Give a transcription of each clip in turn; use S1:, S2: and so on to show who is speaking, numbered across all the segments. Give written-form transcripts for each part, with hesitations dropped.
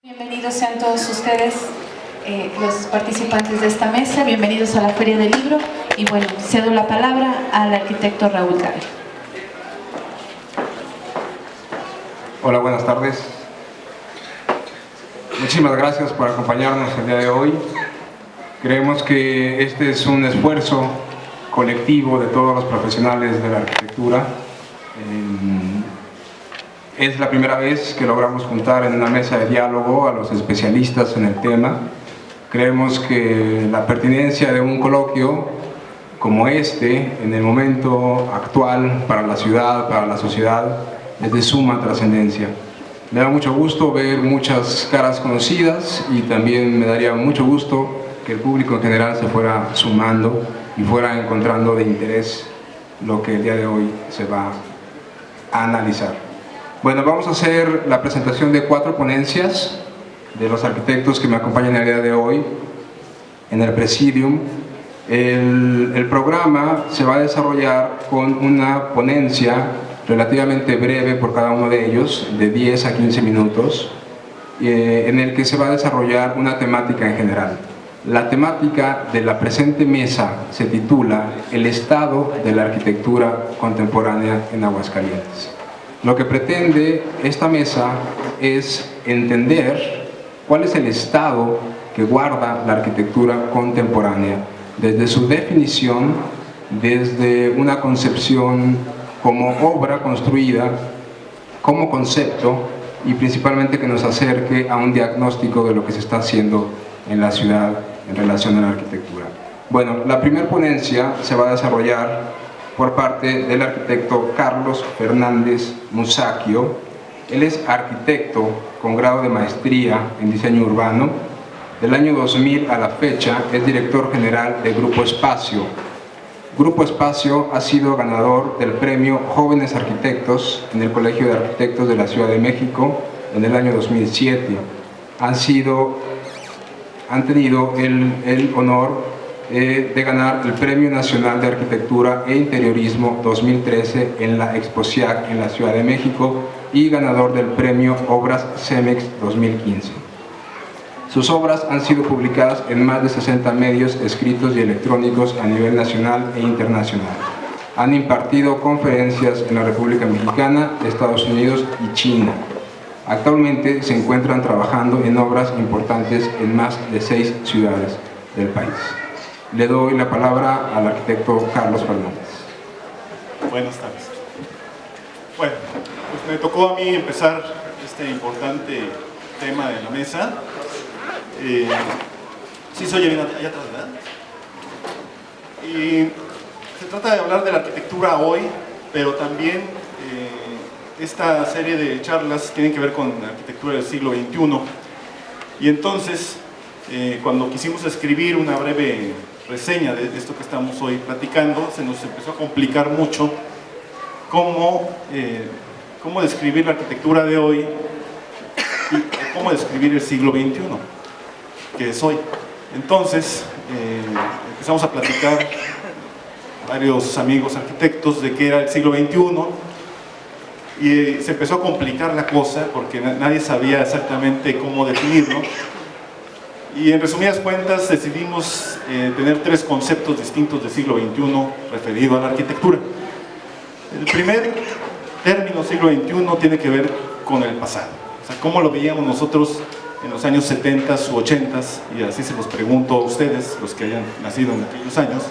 S1: Bienvenidos sean todos ustedes, los participantes de esta mesa, bienvenidos a la Feria del Libro y bueno, cedo la palabra al arquitecto Raúl Gabe.
S2: Hola, buenas tardes. Muchísimas gracias por acompañarnos el día de hoy. Creemos que este es un esfuerzo colectivo de todos los profesionales de la arquitectura. Es la primera vez que logramos juntar en una mesa de diálogo a los especialistas en el tema. Creemos que la pertinencia de un coloquio como este, en el momento actual, para la ciudad, para la sociedad, es de suma trascendencia. Me da mucho gusto ver muchas caras conocidas y también me daría mucho gusto que el público en general se fuera sumando y fuera encontrando de interés lo que el día de hoy se va a analizar. Bueno, vamos a hacer la presentación de 4 ponencias de los arquitectos que me acompañan el día de hoy en el Presidium. El programa se va a desarrollar con una ponencia relativamente breve por cada uno de ellos, de 10 a 15 minutos, en el que se va a desarrollar una temática en general. La temática de la presente mesa se titula El estado de la arquitectura contemporánea en Aguascalientes. Lo que pretende esta mesa es entender cuál es el estado que guarda la arquitectura contemporánea, desde su definición, desde una concepción como obra construida, como concepto, y principalmente que nos acerque a un diagnóstico de lo que se está haciendo en la ciudad en relación a la arquitectura. Bueno, la primera ponencia se va a desarrollar por parte del arquitecto Carlos Fernández Musacchio. Él es arquitecto con grado de maestría en diseño urbano. Del año 2000 a la fecha es director general de Grupo Espacio. Grupo Espacio ha sido ganador del premio Jóvenes Arquitectos en el Colegio de Arquitectos de la Ciudad de México en el año 2007. Han tenido el honor de ganar el Premio Nacional de Arquitectura e Interiorismo 2013 en la Exposiac en la Ciudad de México y ganador del Premio Obras CEMEX 2015. Sus obras han sido publicadas en más de 60 medios escritos y electrónicos a nivel nacional e internacional. Han impartido conferencias en la República Mexicana, Estados Unidos y China. Actualmente se encuentran trabajando en obras importantes en más de 6 ciudades del país. Le doy la palabra al arquitecto Carlos Fernández.
S3: Buenas tardes. Bueno, pues me tocó a mí empezar este importante tema de la mesa. Sí se oye bien allá atrás, ¿verdad? Y se trata de hablar de la arquitectura hoy, pero también esta serie de charlas tienen que ver con la arquitectura del siglo XXI. Y entonces, cuando quisimos escribir una breve reseña de esto que estamos hoy platicando, se nos empezó a complicar mucho cómo describir la arquitectura de hoy y cómo describir el siglo XXI, que es hoy. Entonces, empezamos a platicar varios amigos arquitectos de qué era el siglo XXI y se empezó a complicar la cosa porque nadie sabía exactamente cómo definirlo. Y en resumidas cuentas decidimos tener 3 conceptos distintos del siglo XXI referido a la arquitectura. El primer término siglo XXI tiene que ver con el pasado, o sea, cómo lo veíamos nosotros en los años 70 u 80, y así se los pregunto a ustedes, los que hayan nacido en aquellos años,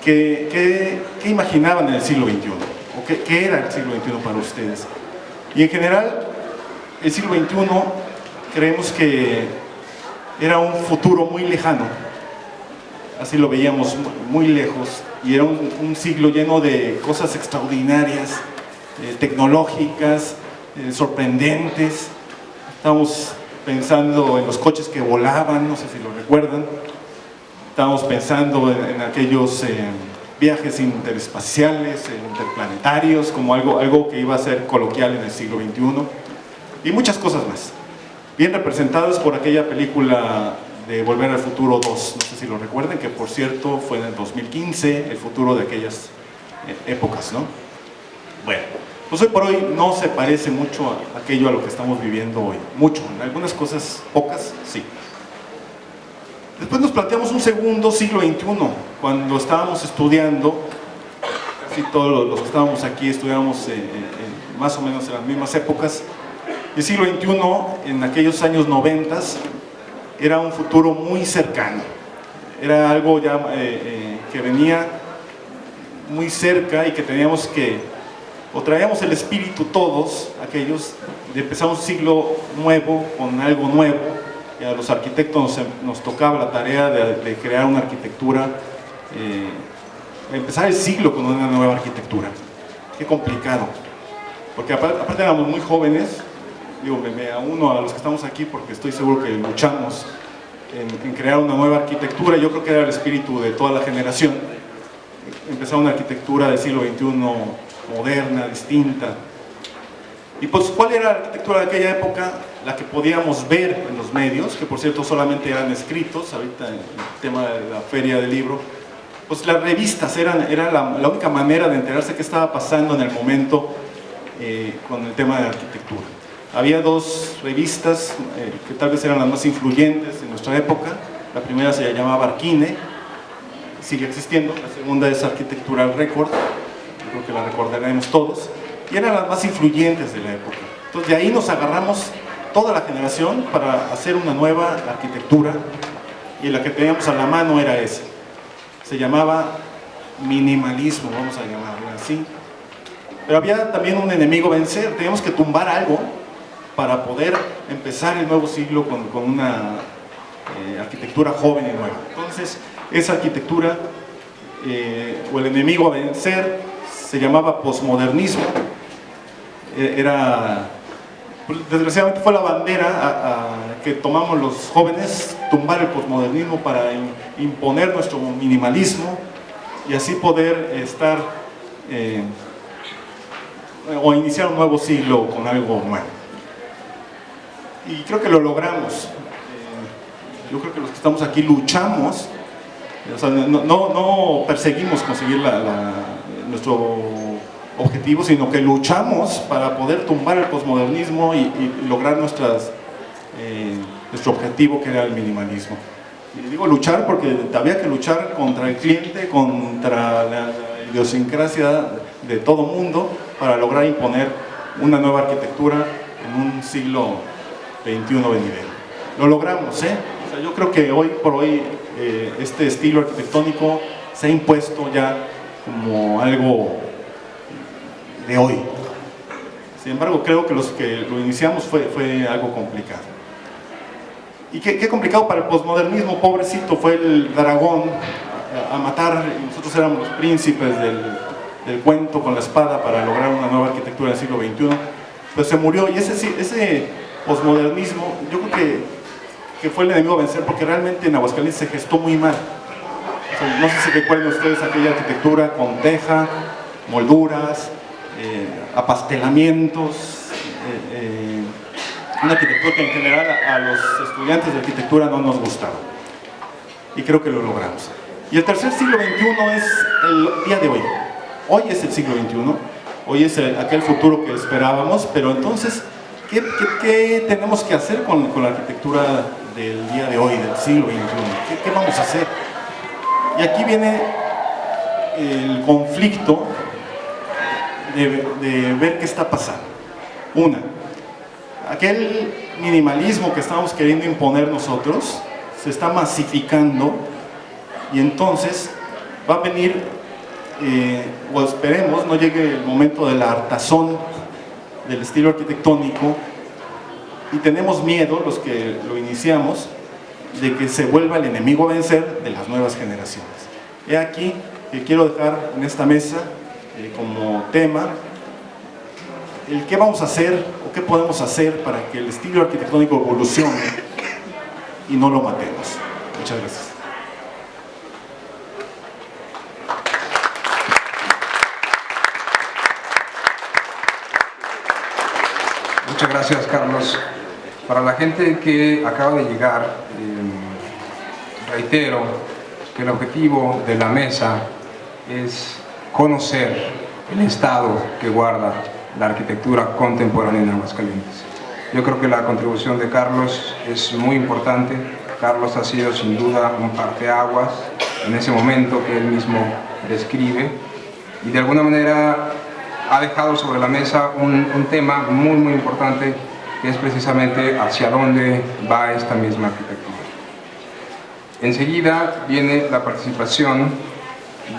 S3: ¿qué imaginaban en el siglo XXI? ¿O qué era el siglo XXI para ustedes? Y en general, el siglo XXI creemos que era un futuro muy lejano, así lo veíamos muy lejos, y era un siglo lleno de cosas extraordinarias, tecnológicas, sorprendentes. Estábamos pensando en los coches que volaban, no sé si lo recuerdan. Estábamos pensando en aquellos viajes interespaciales, interplanetarios, como algo que iba a ser coloquial en el siglo XXI, y muchas cosas más, bien representadas por aquella película de Volver al Futuro 2, no sé si lo recuerden, que por cierto fue en el 2015, el futuro de aquellas épocas, ¿no? Bueno, pues hoy por hoy no se parece mucho a aquello a lo que estamos viviendo hoy. Mucho, en algunas cosas, pocas, sí. Después nos planteamos un segundo siglo XXI, cuando estábamos estudiando, casi todos los que estábamos aquí estudiábamos más o menos en las mismas épocas. El siglo XXI, en aquellos años 90, era un futuro muy cercano, era algo ya que venía muy cerca y que teníamos que, o traíamos el espíritu todos, aquellos, de empezar un siglo nuevo con algo nuevo. Y a los arquitectos nos tocaba la tarea de crear una arquitectura, empezar el siglo con una nueva arquitectura. Qué complicado, porque aparte éramos muy jóvenes, digo, me uno a los que estamos aquí porque estoy seguro que luchamos en crear una nueva arquitectura. Yo creo que era el espíritu de toda la generación, empezar una arquitectura del siglo XXI moderna, distinta. Y pues, ¿cuál era la arquitectura de aquella época? La que podíamos ver en los medios, que por cierto solamente eran escritos, ahorita en el tema de la feria del libro, pues las revistas eran la única manera de enterarse qué estaba pasando en el momento con el tema de la arquitectura. Había dos revistas que tal vez eran las más influyentes en nuestra época. La primera se llamaba Arquine, sigue existiendo. La segunda es Architectural Record, yo creo que la recordaremos todos, y eran las más influyentes de la época. Entonces de ahí nos agarramos toda la generación para hacer una nueva arquitectura, y la que teníamos a la mano era esa. Se llamaba minimalismo, vamos a llamarlo así. Pero había también un enemigo a vencer, teníamos que tumbar algo para poder empezar el nuevo siglo con una arquitectura joven y nueva. Entonces, esa arquitectura, o el enemigo a vencer, se llamaba posmodernismo. Desgraciadamente fue la bandera que tomamos los jóvenes, tumbar el posmodernismo para imponer nuestro minimalismo y así poder estar o iniciar un nuevo siglo con algo nuevo. Y creo que lo logramos. Yo creo que los que estamos aquí luchamos, o sea, no perseguimos conseguir nuestro objetivo, sino que luchamos para poder tumbar el posmodernismo y lograr nuestro objetivo, que era el minimalismo. Y digo luchar porque había que luchar contra el cliente, contra la idiosincrasia de todo mundo, para lograr imponer una nueva arquitectura en un siglo XXI venidero. Lo logramos, ¿eh? O sea, yo creo que hoy por hoy este estilo arquitectónico se ha impuesto ya como algo de hoy. Sin embargo, creo que los que lo iniciamos fue algo complicado. Y qué complicado para el posmodernismo, pobrecito, fue el dragón a matar, y nosotros éramos los príncipes del cuento con la espada para lograr una nueva arquitectura del siglo XXI. Pues se murió, y ese posmodernismo, yo creo que fue el enemigo a vencer, porque realmente en Aguascalientes se gestó muy mal. O sea, no sé si recuerdan ustedes aquella arquitectura con teja, molduras, apastelamientos, una arquitectura que en general a los estudiantes de arquitectura no nos gustaba, y creo que lo logramos. Y el tercer siglo XXI es el día de hoy. Hoy es el siglo XXI, hoy es aquel futuro que esperábamos, pero entonces, ¿qué tenemos que hacer con la arquitectura del día de hoy, del siglo XXI? ¿Qué vamos a hacer? Y aquí viene el conflicto de ver qué está pasando. Una, aquel minimalismo que estamos queriendo imponer nosotros se está masificando, y entonces va a venir, o esperemos no llegue el momento de la hartazón del estilo arquitectónico, y tenemos miedo, los que lo iniciamos, de que se vuelva el enemigo a vencer de las nuevas generaciones. He aquí que quiero dejar en esta mesa como tema el qué vamos a hacer o qué podemos hacer para que el estilo arquitectónico evolucione y no lo matemos. Muchas gracias.
S2: Muchas gracias, Carlos. Para la gente que acaba de llegar, reitero que el objetivo de la mesa es conocer el estado que guarda la arquitectura contemporánea en Aguascalientes. Yo creo que la contribución de Carlos es muy importante. Carlos ha sido sin duda un parteaguas en ese momento que él mismo describe, y de alguna manera ha dejado sobre la mesa un tema muy importante, que es precisamente hacia dónde va esta misma arquitectura. Enseguida viene la participación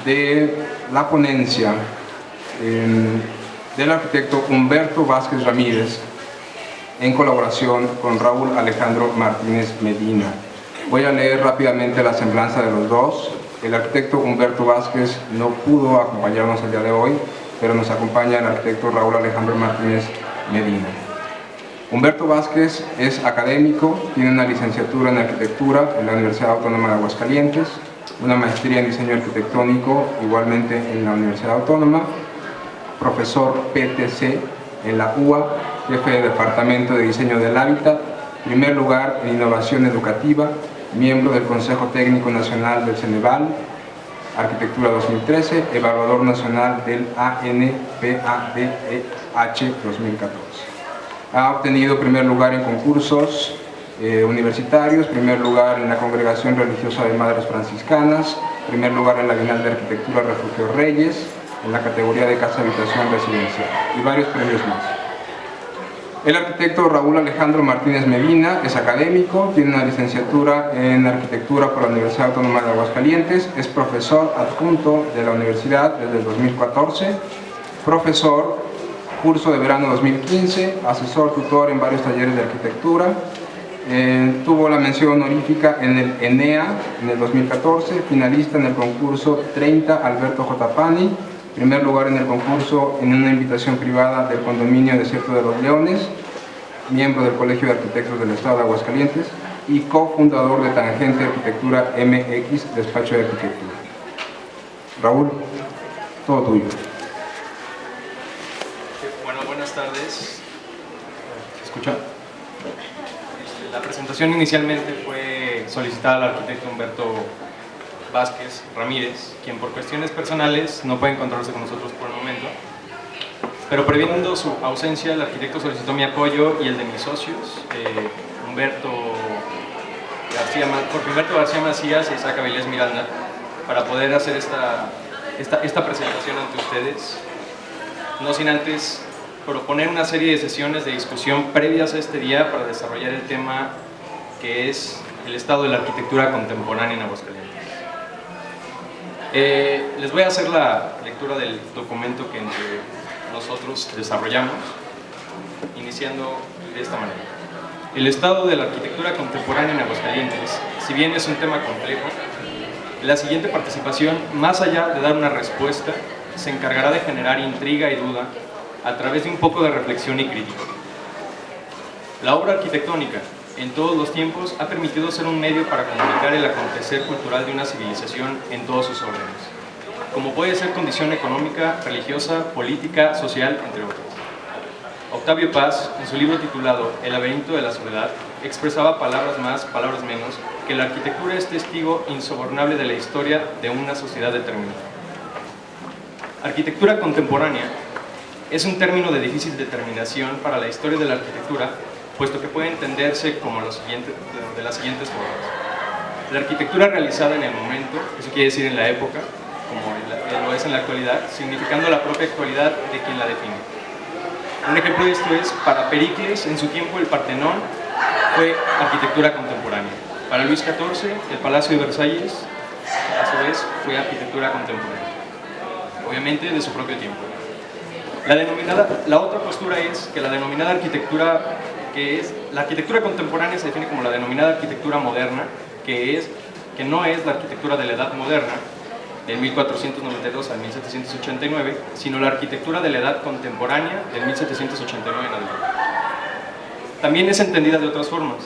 S2: de la ponencia del arquitecto Humberto Vázquez Ramírez, en colaboración con Raúl Alejandro Martínez Medina. Voy a leer rápidamente la semblanza de los dos. El arquitecto Humberto Vázquez no pudo acompañarnos el día de hoy, pero nos acompaña el arquitecto Raúl Alejandro Martínez Medina. Humberto Vázquez es académico, tiene una licenciatura en arquitectura en la Universidad Autónoma de Aguascalientes, una maestría en diseño arquitectónico igualmente en la Universidad Autónoma, profesor PTC en la UA, jefe de Departamento de Diseño del Hábitat, primer lugar en innovación educativa, miembro del Consejo Técnico Nacional del Ceneval, Arquitectura 2013, evaluador nacional del ANPADEH 2014. Ha obtenido primer lugar en concursos universitarios, primer lugar en la Congregación Religiosa de Madres Franciscanas, primer lugar en la Bienal de Arquitectura Refugio Reyes, en la categoría de Casa Habitación Residencial, y varios premios más. El arquitecto Raúl Alejandro Martínez Medina es académico, tiene una licenciatura en arquitectura por la Universidad Autónoma de Aguascalientes, es profesor adjunto de la universidad desde el 2014, profesor, curso de verano 2015, asesor tutor en varios talleres de arquitectura, tuvo la mención honorífica en el ENEA en el 2014, finalista en el concurso 30 Alberto J. Pani, primer lugar en el concurso en una invitación privada del condominio Desierto de los Leones, miembro del Colegio de Arquitectos del Estado de Aguascalientes y cofundador de Tangente Arquitectura MX, despacho de arquitectura. Raúl, todo tuyo.
S4: Bueno, buenas tardes. ¿Se escucha? La presentación inicialmente fue solicitada al arquitecto Humberto Vázquez Ramírez, quien por cuestiones personales no puede encontrarse con nosotros por el momento, pero previendo su ausencia, el arquitecto solicitó mi apoyo y el de mis socios, Humberto García Macías y Isaac Avilés Miranda, para poder hacer esta presentación ante ustedes, no sin antes proponer una serie de sesiones de discusión previas a este día para desarrollar el tema que es el estado de la arquitectura contemporánea en Aguascalientes. Les voy a hacer la lectura del documento que entre nosotros desarrollamos, iniciando de esta manera. El estado de la arquitectura contemporánea en Aguascalientes, si bien es un tema complejo, la siguiente participación, más allá de dar una respuesta, se encargará de generar intriga y duda a través de un poco de reflexión y crítica. La obra arquitectónica, en todos los tiempos, ha permitido ser un medio para comunicar el acontecer cultural de una civilización en todos sus órdenes, como puede ser condición económica, religiosa, política, social, entre otras. Octavio Paz, en su libro titulado El laberinto de la soledad, expresaba palabras más, palabras menos, que la arquitectura es testigo insobornable de la historia de una sociedad determinada. Arquitectura contemporánea es un término de difícil determinación para la historia de la arquitectura, puesto que puede entenderse como de las siguientes formas. La arquitectura realizada en el momento, eso quiere decir en la época, como lo es en la actualidad, significando la propia actualidad de quien la define. Un ejemplo de esto es, para Pericles, en su tiempo el Partenón fue arquitectura contemporánea. Para Luis XIV, el Palacio de Versalles, a su vez, fue arquitectura contemporánea, obviamente de su propio tiempo. La otra postura es que la denominada arquitectura, la arquitectura contemporánea se define como la denominada arquitectura moderna, que no es la arquitectura de la Edad Moderna, del 1492 al 1789, sino la arquitectura de la Edad Contemporánea, del 1789 en adelante. También es entendida de otras formas,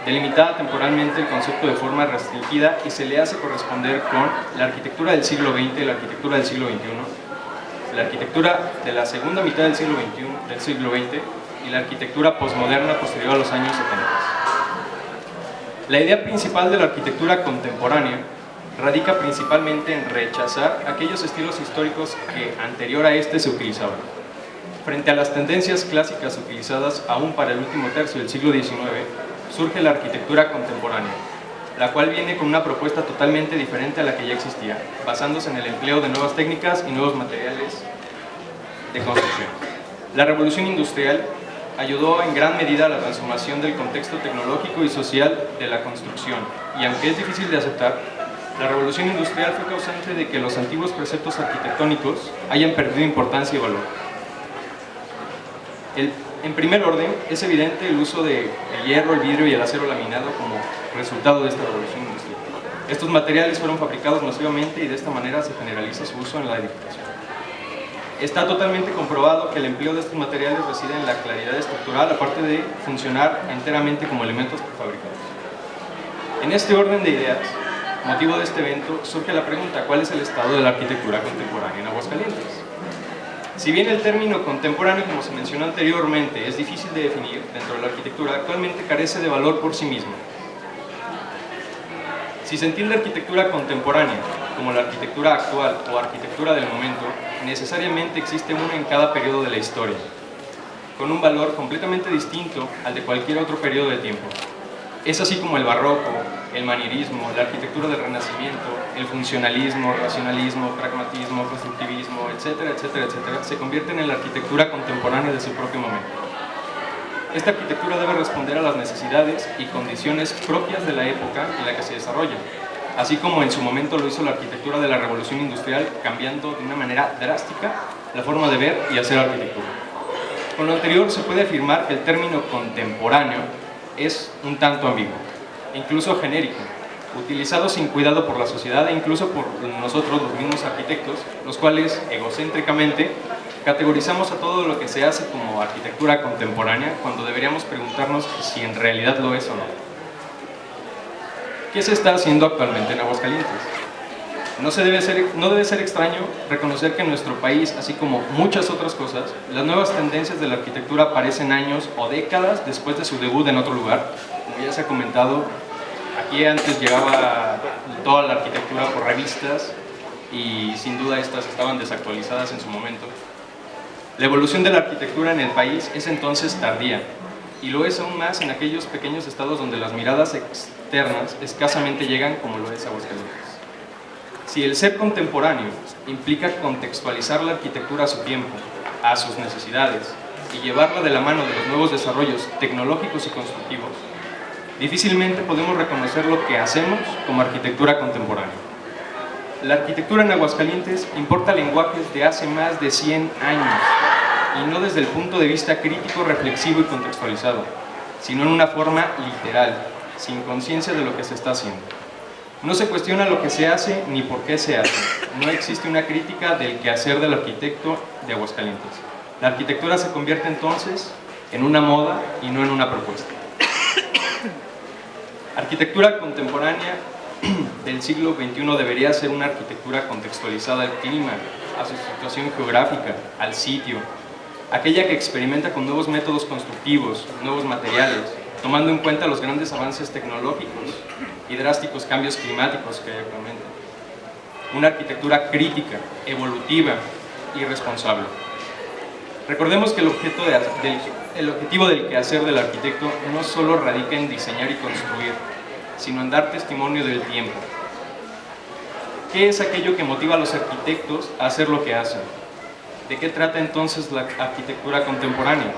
S4: delimitada temporalmente el concepto de forma restringida y se le hace corresponder con la arquitectura del siglo XX y la arquitectura del siglo XXI, la arquitectura de la segunda mitad del siglo XX y la arquitectura posmoderna posterior a los años 70. La idea principal de la arquitectura contemporánea radica principalmente en rechazar aquellos estilos históricos que anterior a este se utilizaban. Frente a las tendencias clásicas utilizadas aún para el último tercio del siglo XIX, surge la arquitectura contemporánea, la cual viene con una propuesta totalmente diferente a la que ya existía, basándose en el empleo de nuevas técnicas y nuevos materiales de construcción. La revolución industrial ayudó en gran medida a la transformación del contexto tecnológico y social de la construcción, y aunque es difícil de aceptar, la revolución industrial fue causante de que los antiguos preceptos arquitectónicos hayan perdido importancia y valor. En primer orden, es evidente el uso del hierro, el vidrio y el acero laminado como resultado de esta revolución industrial. Estos materiales fueron fabricados masivamente y de esta manera se generaliza su uso en la edificación. Está totalmente comprobado que el empleo de estos materiales reside en la claridad estructural, aparte de funcionar enteramente como elementos prefabricados. En este orden de ideas, motivo de este evento, surge la pregunta: ¿cuál es el estado de la arquitectura contemporánea en Aguascalientes? Si bien el término contemporáneo, como se mencionó anteriormente, es difícil de definir dentro de la arquitectura, actualmente carece de valor por sí mismo. Si se entiende arquitectura contemporánea como la arquitectura actual o arquitectura del momento, necesariamente existe una en cada periodo de la historia, con un valor completamente distinto al de cualquier otro periodo de tiempo. Es así como el barroco, el manierismo, la arquitectura del renacimiento, el funcionalismo, racionalismo, pragmatismo, constructivismo, etcétera, etcétera, etcétera, se convierten en la arquitectura contemporánea de su propio momento. Esta arquitectura debe responder a las necesidades y condiciones propias de la época en la que se desarrolla, así como en su momento lo hizo la arquitectura de la Revolución Industrial, cambiando de una manera drástica la forma de ver y hacer arquitectura. Con lo anterior se puede afirmar que el término contemporáneo es un tanto ambiguo, incluso genérico, utilizado sin cuidado por la sociedad e incluso por nosotros, los mismos arquitectos, los cuales egocéntricamente categorizamos a todo lo que se hace como arquitectura contemporánea cuando deberíamos preguntarnos si en realidad lo es o no. ¿Qué se está haciendo actualmente en Aguascalientes? No debe ser extraño reconocer que en nuestro país, así como muchas otras cosas, las nuevas tendencias de la arquitectura aparecen años o décadas después de su debut en otro lugar. Como ya se ha comentado, aquí antes llegaba toda la arquitectura por revistas y sin duda estas estaban desactualizadas en su momento. La evolución de la arquitectura en el país es entonces tardía, y lo es aún más en aquellos pequeños estados donde las miradas externas escasamente llegan, como lo es Aguascalientes. Si el ser contemporáneo implica contextualizar la arquitectura a su tiempo, a sus necesidades, y llevarla de la mano de los nuevos desarrollos tecnológicos y constructivos, difícilmente podemos reconocer lo que hacemos como arquitectura contemporánea. La arquitectura en Aguascalientes importa lenguajes de hace más de 100 años, y no desde el punto de vista crítico, reflexivo y contextualizado, sino en una forma literal, sin conciencia de lo que se está haciendo. No se cuestiona lo que se hace ni por qué se hace. No existe una crítica del quehacer del arquitecto de Aguascalientes. La arquitectura se convierte entonces en una moda y no en una propuesta. Arquitectura contemporánea del siglo XXI debería ser una arquitectura contextualizada al clima, a su situación geográfica, al sitio, aquella que experimenta con nuevos métodos constructivos, nuevos materiales, tomando en cuenta los grandes avances tecnológicos y drásticos cambios climáticos que hay actualmente. Una arquitectura crítica, evolutiva y responsable. Recordemos que el objetivo del quehacer del arquitecto no solo radica en diseñar y construir, sino en dar testimonio del tiempo. ¿Qué es aquello que motiva a los arquitectos a hacer lo que hacen? ¿De qué trata entonces la arquitectura contemporánea?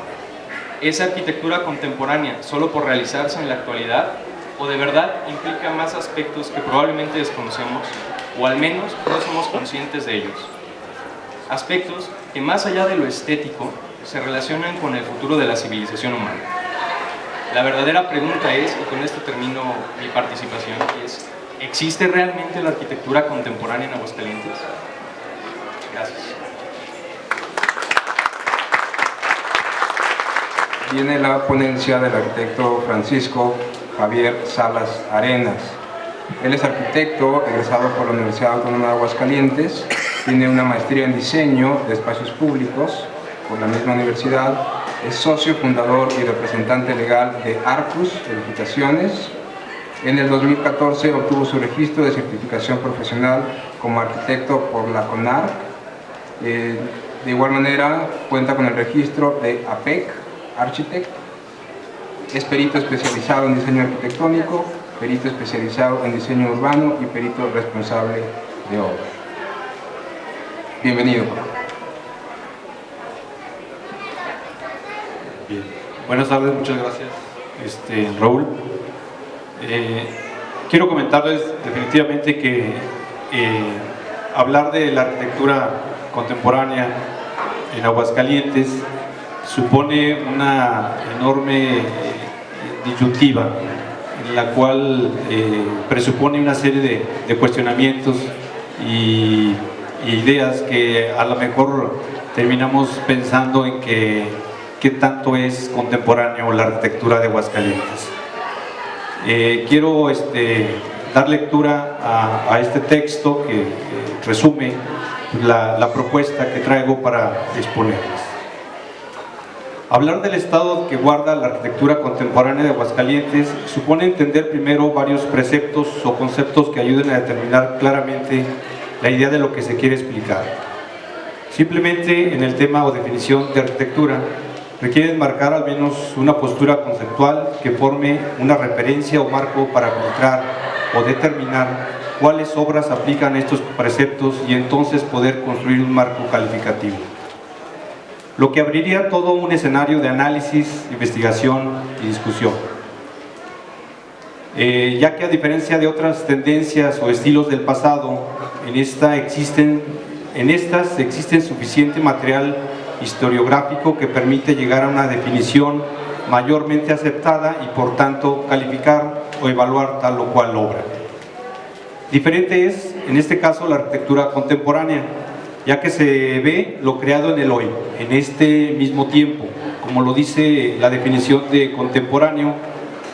S4: ¿Es arquitectura contemporánea solo por realizarse en la actualidad? ¿O de verdad implica más aspectos que probablemente desconocemos, o al menos no somos conscientes de ellos? Aspectos que más allá de lo estético se relacionan con el futuro de la civilización humana. La verdadera pregunta es, y con esto termino mi participación, es: ¿existe realmente la arquitectura contemporánea en Aguascalientes? Gracias.
S2: Viene la ponencia del arquitecto Francisco Javier Salas Arenas. Él es arquitecto egresado por la Universidad Autónoma de Aguascalientes, tiene una maestría en diseño de espacios públicos por la misma universidad, es socio fundador y representante legal de Arcus Edificaciones. En el 2014 obtuvo su registro de certificación profesional como arquitecto por la CONARC. De igual manera, cuenta con el registro de APEC, Architect. Es perito especializado en diseño arquitectónico, perito especializado en diseño urbano y perito responsable de obra. Bienvenido.
S5: Bien. Buenas tardes, muchas gracias, Raúl. Quiero comentarles definitivamente que hablar de la arquitectura contemporánea en Aguascalientes supone una enorme disyuntiva en la cual presupone una serie de cuestionamientos y ideas que a lo mejor terminamos pensando en qué tanto es contemporáneo la arquitectura de Aguascalientes. Quiero dar lectura a este texto que resume la propuesta que traigo para exponerles. Hablar del estado que guarda la arquitectura contemporánea de Aguascalientes supone entender primero varios preceptos o conceptos que ayuden a determinar claramente la idea de lo que se quiere explicar. Simplemente en el tema o definición de arquitectura requiere marcar al menos una postura conceptual que forme una referencia o marco para filtrar o determinar cuáles obras aplican estos preceptos y entonces poder construir un marco calificativo. Lo que abriría todo un escenario de análisis, investigación y discusión. Ya que a diferencia de otras tendencias o estilos del pasado, en estas existe suficiente material historiográfico que permite llegar a una definición mayormente aceptada y por tanto calificar o evaluar tal o cual obra. Diferente es, en este caso, la arquitectura contemporánea, ya que se ve lo creado en el hoy, en este mismo tiempo. Como lo dice la definición de contemporáneo,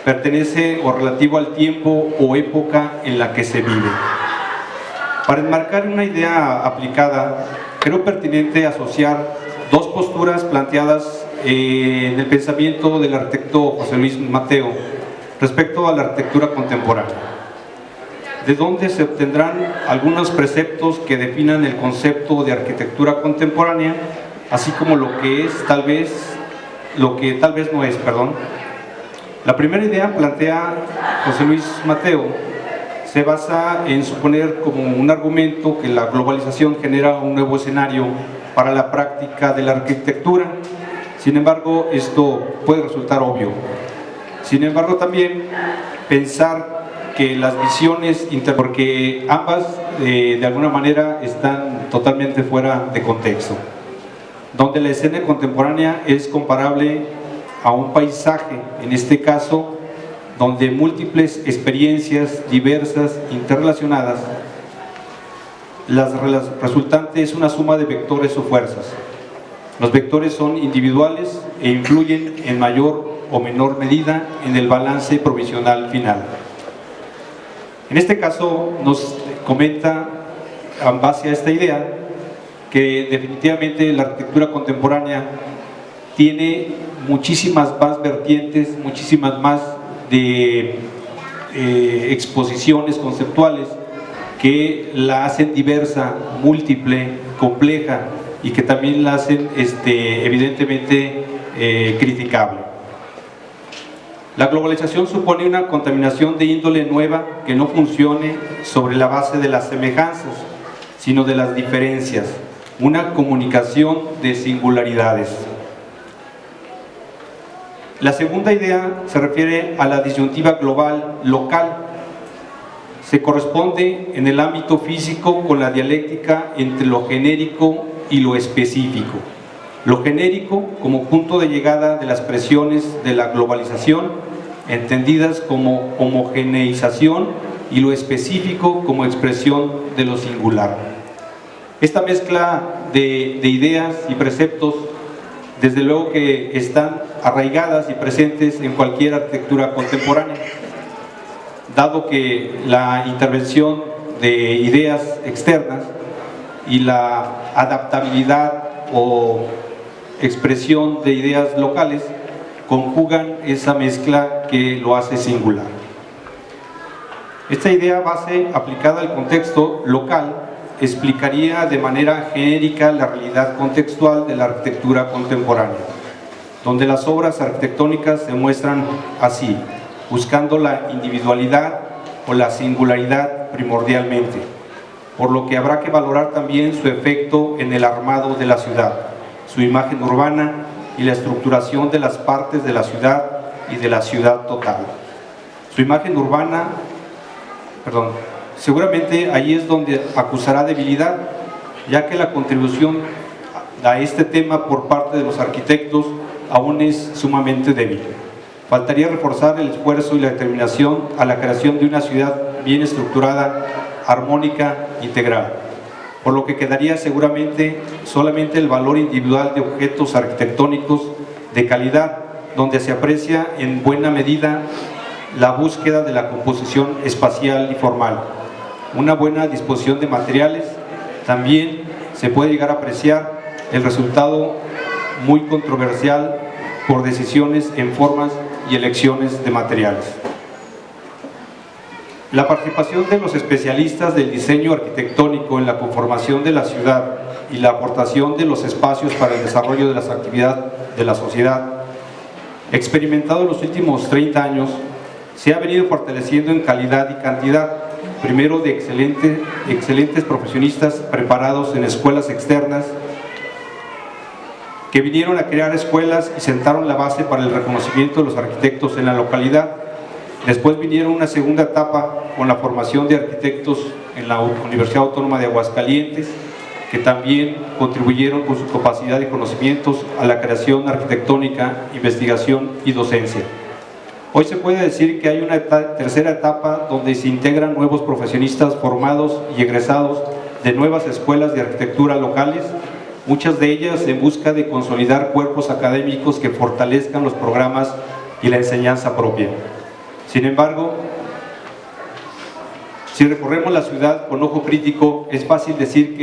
S5: pertenece o relativo al tiempo o época en la que se vive. Para enmarcar una idea aplicada, creo pertinente asociar dos posturas planteadas en el pensamiento del arquitecto José Luis Mateo respecto a la arquitectura contemporánea, de donde se obtendrán algunos preceptos que definan el concepto de arquitectura contemporánea, así como lo que tal vez no es. La primera idea plantea José Luis Mateo se basa en suponer como un argumento que la globalización genera un nuevo escenario para la práctica de la arquitectura. Sin embargo, esto puede resultar obvio. Sin embargo, también pensar que las visiones, porque ambas de alguna manera están totalmente fuera de contexto, donde la escena contemporánea es comparable a un paisaje, en este caso, donde múltiples experiencias diversas, interrelacionadas, las resultantes es una suma de vectores o fuerzas. Los vectores son individuales e influyen en mayor o menor medida en el balance provisional final. En este caso nos comenta, en base a esta idea, que definitivamente la arquitectura contemporánea tiene muchísimas más vertientes, muchísimas más de exposiciones conceptuales que la hacen diversa, múltiple, compleja y que también la hacen evidentemente criticable. La globalización supone una contaminación de índole nueva que no funcione sobre la base de las semejanzas, sino de las diferencias, una comunicación de singularidades. La segunda idea se refiere a la disyuntiva global local. Se corresponde en el ámbito físico con la dialéctica entre lo genérico y lo específico. Lo genérico como punto de llegada de las presiones de la globalización, entendidas como homogeneización, y lo específico como expresión de lo singular. Esta mezcla de ideas y preceptos, desde luego que están arraigadas y presentes en cualquier arquitectura contemporánea, dado que la intervención de ideas externas y la adaptabilidad o expresión de ideas locales conjugan esa mezcla que lo hace singular. Esta idea base aplicada al contexto local explicaría de manera genérica la realidad contextual de la arquitectura contemporánea, donde las obras arquitectónicas se muestran así, buscando la individualidad o la singularidad primordialmente, por lo que habrá que valorar también su efecto en el armado de la ciudad, su imagen urbana y la estructuración de las partes de la ciudad y de la ciudad total. Su imagen urbana, seguramente ahí es donde acusará debilidad, ya que la contribución a este tema por parte de los arquitectos aún es sumamente débil. Faltaría reforzar el esfuerzo y la determinación a la creación de una ciudad bien estructurada, armónica, integral, por lo que quedaría seguramente solamente el valor individual de objetos arquitectónicos de calidad, donde se aprecia en buena medida la búsqueda de la composición espacial y formal, una buena disposición de materiales. También se puede llegar a apreciar el resultado muy controversial por decisiones en formas y elecciones de materiales. La participación de los especialistas del diseño arquitectónico en la conformación de la ciudad y la aportación de los espacios para el desarrollo de las actividades de la sociedad, experimentado en los últimos 30 años, se ha venido fortaleciendo en calidad y cantidad, primero de excelentes profesionistas preparados en escuelas externas, que vinieron a crear escuelas y sentaron la base para el reconocimiento de los arquitectos en la localidad. Después vinieron una segunda etapa con la formación de arquitectos en la Universidad Autónoma de Aguascalientes, que también contribuyeron con su capacidad y conocimientos a la creación arquitectónica, investigación y docencia. Hoy se puede decir que hay una tercera etapa donde se integran nuevos profesionistas formados y egresados de nuevas escuelas de arquitectura locales, muchas de ellas en busca de consolidar cuerpos académicos que fortalezcan los programas y la enseñanza propia. Sin embargo, si recorremos la ciudad con ojo crítico, es fácil decir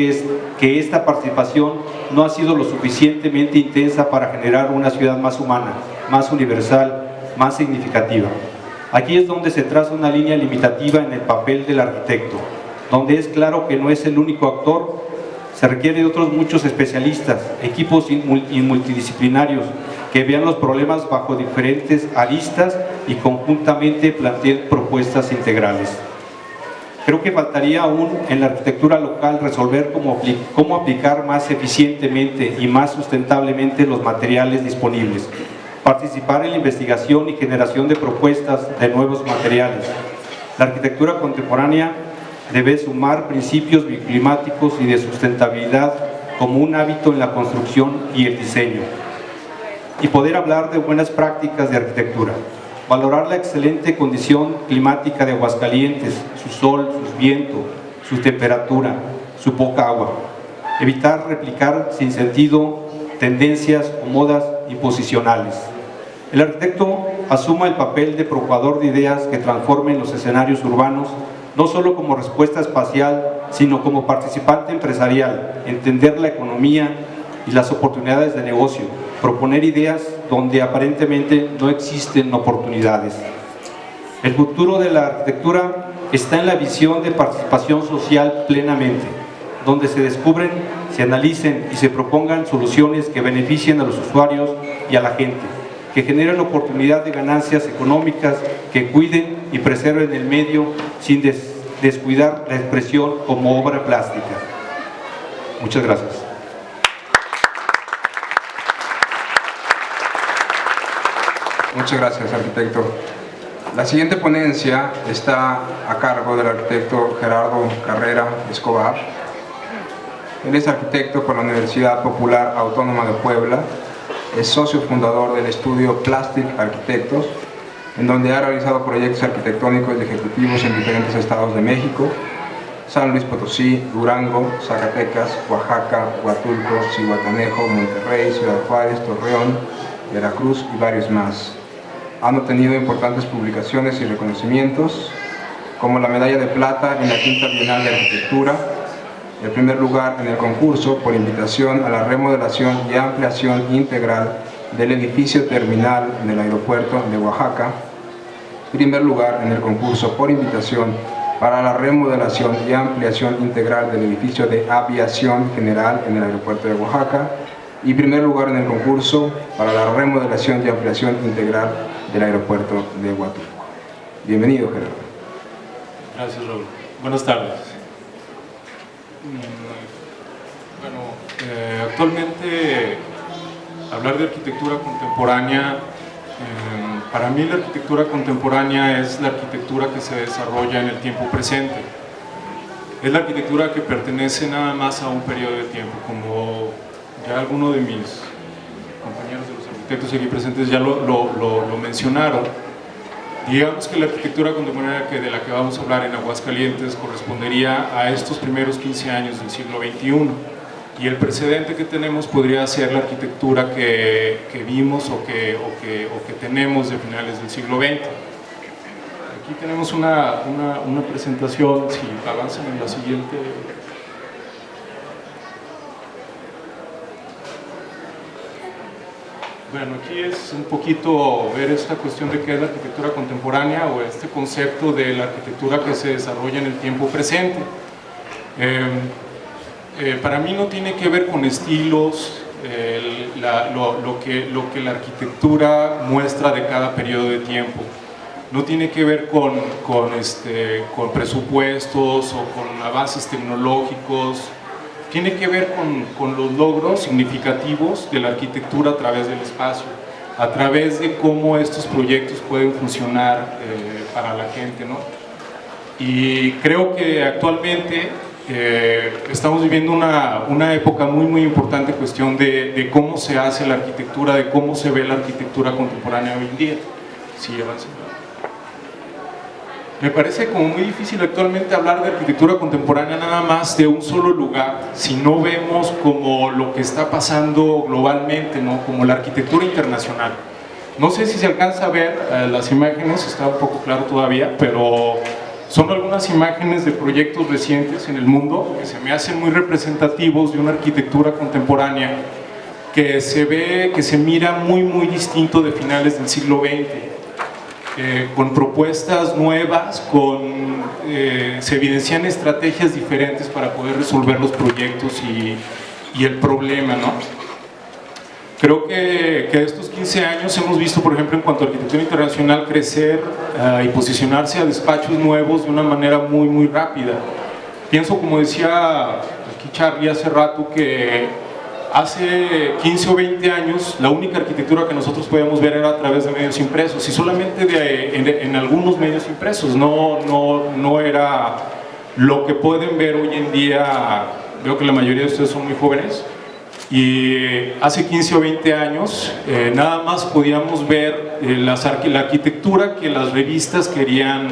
S5: que esta participación no ha sido lo suficientemente intensa para generar una ciudad más humana, más universal, más significativa. Aquí es donde se traza una línea limitativa en el papel del arquitecto, donde es claro que no es el único actor. Se requiere de otros muchos especialistas, equipos multidisciplinarios que vean los problemas bajo diferentes aristas y conjuntamente planteen propuestas integrales. Creo que faltaría aún en la arquitectura local resolver cómo aplicar más eficientemente y más sustentablemente los materiales disponibles, participar en la investigación y generación de propuestas de nuevos materiales. La arquitectura contemporánea debe sumar principios bioclimáticos y de sustentabilidad como un hábito en la construcción y el diseño, y poder hablar de buenas prácticas de arquitectura, valorar la excelente condición climática de Aguascalientes, su sol, su viento, su temperatura, su poca agua, evitar replicar sin sentido tendencias o modas imposicionales. El arquitecto asuma el papel de propagador de ideas que transformen los escenarios urbanos, no solo como respuesta espacial, sino como participante empresarial, entender la economía y las oportunidades de negocio, proponer ideas donde aparentemente no existen oportunidades. El futuro de la arquitectura está en la visión de participación social plenamente, donde se descubren, se analicen y se propongan soluciones que beneficien a los usuarios y a la gente, que generen oportunidad de ganancias económicas, que cuiden y preserven el medio sin descuidar la expresión como obra plástica. Muchas gracias.
S2: Muchas gracias, arquitecto. La siguiente ponencia está a cargo del arquitecto Gerardo Carrera Escobar. Él es arquitecto por la Universidad Popular Autónoma de Puebla, es socio fundador del estudio Plastic Arquitectos, en donde ha realizado proyectos arquitectónicos y ejecutivos en diferentes estados de México, San Luis Potosí, Durango, Zacatecas, Oaxaca, Huatulco, Zihuatanejo, Monterrey, Ciudad Juárez, Torreón, Veracruz y varios más. Han obtenido importantes publicaciones y reconocimientos, como la medalla de plata en la Quinta Bienal de Arquitectura, el primer lugar en el concurso por invitación a la remodelación y ampliación integral del edificio terminal del aeropuerto de Oaxaca, primer lugar en el concurso por invitación para la remodelación y ampliación integral del edificio de aviación general en el aeropuerto de Oaxaca, y primer lugar en el concurso para la remodelación y ampliación integral del aeropuerto de Huatulco. Bienvenido, Gerardo.
S6: Gracias, Raúl. Buenas tardes. Bueno, actualmente hablar de arquitectura contemporánea, para mí la arquitectura contemporánea es la arquitectura que se desarrolla en el tiempo presente. Es la arquitectura que pertenece nada más a un periodo de tiempo, como ya algunos de mis compañeros de los arquitectos aquí presentes ya lo mencionaron. Digamos que la arquitectura contemporánea de la que vamos a hablar en Aguascalientes correspondería a estos primeros 15 años del siglo XXI, y el precedente que tenemos podría ser la arquitectura que vimos o que tenemos de finales del siglo XX. Aquí tenemos una presentación, si avanzan en la siguiente. Bueno, aquí es un poquito ver esta cuestión de qué es la arquitectura contemporánea o este concepto de la arquitectura que se desarrolla en el tiempo presente. Para mí no tiene que ver con estilos, lo que la arquitectura muestra de cada periodo de tiempo. No tiene que ver con presupuestos o con avances tecnológicos. Tiene que ver con los logros significativos de la arquitectura a través del espacio, a través de cómo estos proyectos pueden funcionar para la gente, ¿no? Y creo que actualmente estamos viviendo una época muy importante en cuestión de cómo se hace la arquitectura, de cómo se ve la arquitectura contemporánea hoy en día. Sí, avanza. Me parece como muy difícil actualmente hablar de arquitectura contemporánea nada más de un solo lugar, si no vemos como lo que está pasando globalmente, ¿no? Como la arquitectura internacional. No sé si se alcanza a ver las imágenes, está un poco claro todavía, pero son algunas imágenes de proyectos recientes en el mundo que se me hacen muy representativos de una arquitectura contemporánea que se ve, que se mira muy distinto de finales del siglo XX. Con propuestas nuevas, se evidencian estrategias diferentes para poder resolver los proyectos y el problema, ¿no? Creo que estos 15 años hemos visto, por ejemplo, en cuanto a arquitectura internacional, crecer y posicionarse a despachos nuevos de una manera muy rápida. Pienso, como decía aquí Charlie hace rato, que hace 15 o 20 años la única arquitectura que nosotros podíamos ver era a través de medios impresos, y solamente en algunos medios impresos, no era lo que pueden ver hoy en día. Veo que la mayoría de ustedes son muy jóvenes, y hace 15 o 20 años nada más podíamos ver la arquitectura que las revistas querían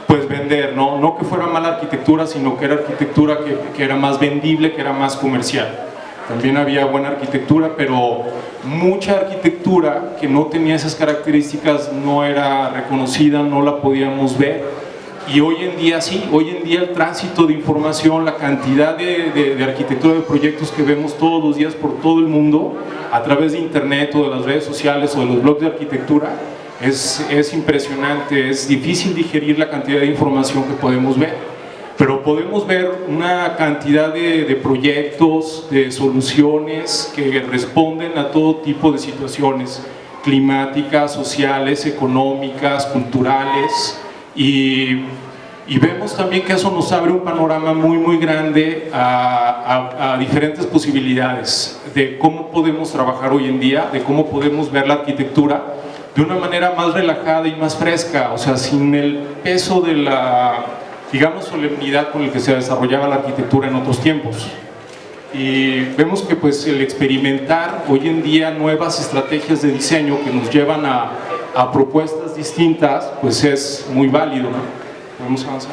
S6: pues vender, no que fuera mala arquitectura, sino que era arquitectura que era más vendible, que era más comercial. También había buena arquitectura, pero mucha arquitectura que no tenía esas características no era reconocida, no la podíamos ver. Y hoy en día sí, hoy en día el tránsito de información, la cantidad de arquitectura de proyectos que vemos todos los días por todo el mundo, a través de internet o de las redes sociales o de los blogs de arquitectura, es impresionante. Es difícil digerir la cantidad de información que podemos ver. Pero podemos ver una cantidad de proyectos, de soluciones que responden a todo tipo de situaciones climáticas, sociales, económicas, culturales, y vemos también que eso nos abre un panorama muy grande a diferentes posibilidades de cómo podemos trabajar hoy en día, de cómo podemos ver la arquitectura de una manera más relajada y más fresca, o sea, sin el peso de la, digamos, solemnidad con el que se desarrollaba la arquitectura en otros tiempos. Y vemos que pues el experimentar hoy en día nuevas estrategias de diseño que nos llevan a propuestas distintas, pues es muy válido, ¿no? ¿Podemos avanzar?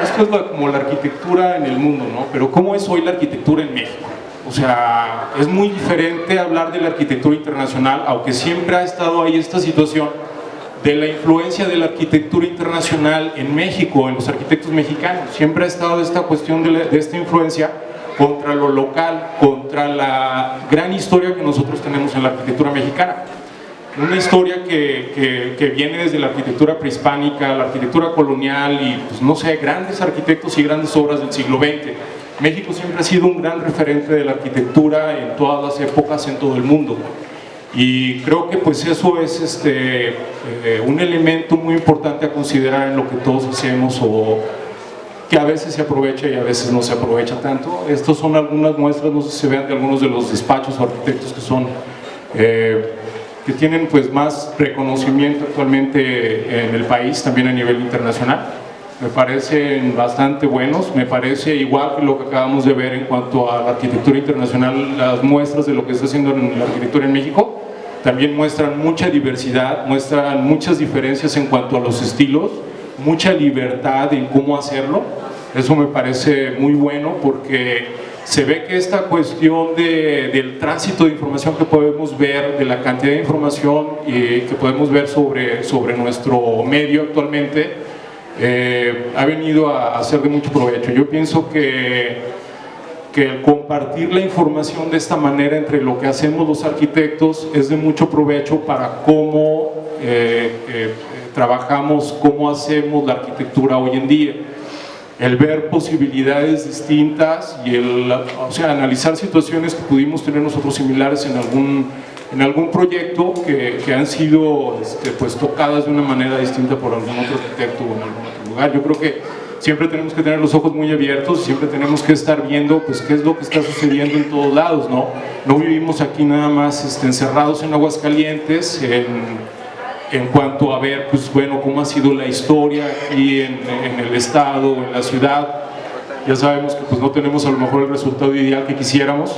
S6: Esto es como la arquitectura en el mundo, ¿no? Pero ¿cómo es hoy la arquitectura en México? O sea, es muy diferente hablar de la arquitectura internacional, aunque siempre ha estado ahí esta situación de la influencia de la arquitectura internacional en México, en los arquitectos mexicanos. Siempre ha estado esta cuestión de esta influencia contra lo local, contra la gran historia que nosotros tenemos en la arquitectura mexicana. una historia que viene desde la arquitectura prehispánica, la arquitectura colonial y, pues, no sé, grandes arquitectos y grandes obras del siglo XX. México siempre ha sido un gran referente de la arquitectura en todas las épocas en todo el mundo. Y creo que pues eso es un elemento muy importante a considerar en lo que todos hacemos, o que a veces se aprovecha y a veces no se aprovecha tanto. Estas son algunas muestras, no sé si se vean, de algunos de los despachos o arquitectos que son que tienen pues más reconocimiento actualmente en el país, también a nivel internacional. Me parecen bastante buenos, me parece igual que lo que acabamos de ver en cuanto a la arquitectura internacional, las muestras de lo que está haciendo en la arquitectura en México, también muestran mucha diversidad, muestran muchas diferencias en cuanto a los estilos, mucha libertad en cómo hacerlo. Eso me parece muy bueno porque se ve que esta cuestión del tránsito de información que podemos ver, de la cantidad de información que podemos ver sobre nuestro medio actualmente, ha venido a ser de mucho provecho. Yo pienso que el compartir la información de esta manera entre lo que hacemos los arquitectos es de mucho provecho para cómo trabajamos, cómo hacemos la arquitectura hoy en día. El ver posibilidades distintas y analizar situaciones que pudimos tener nosotros similares en algún proyecto que han sido pues tocadas de una manera distinta por algún otro arquitecto o en algún otro lugar. Yo creo que siempre tenemos que tener los ojos muy abiertos, siempre tenemos que estar viendo pues qué es lo que está sucediendo en todos lados, ¿no? No vivimos aquí nada más encerrados en Aguascalientes en cuanto a ver pues bueno cómo ha sido la historia aquí en el estado, en la ciudad. Ya sabemos que pues no tenemos a lo mejor el resultado ideal que quisiéramos.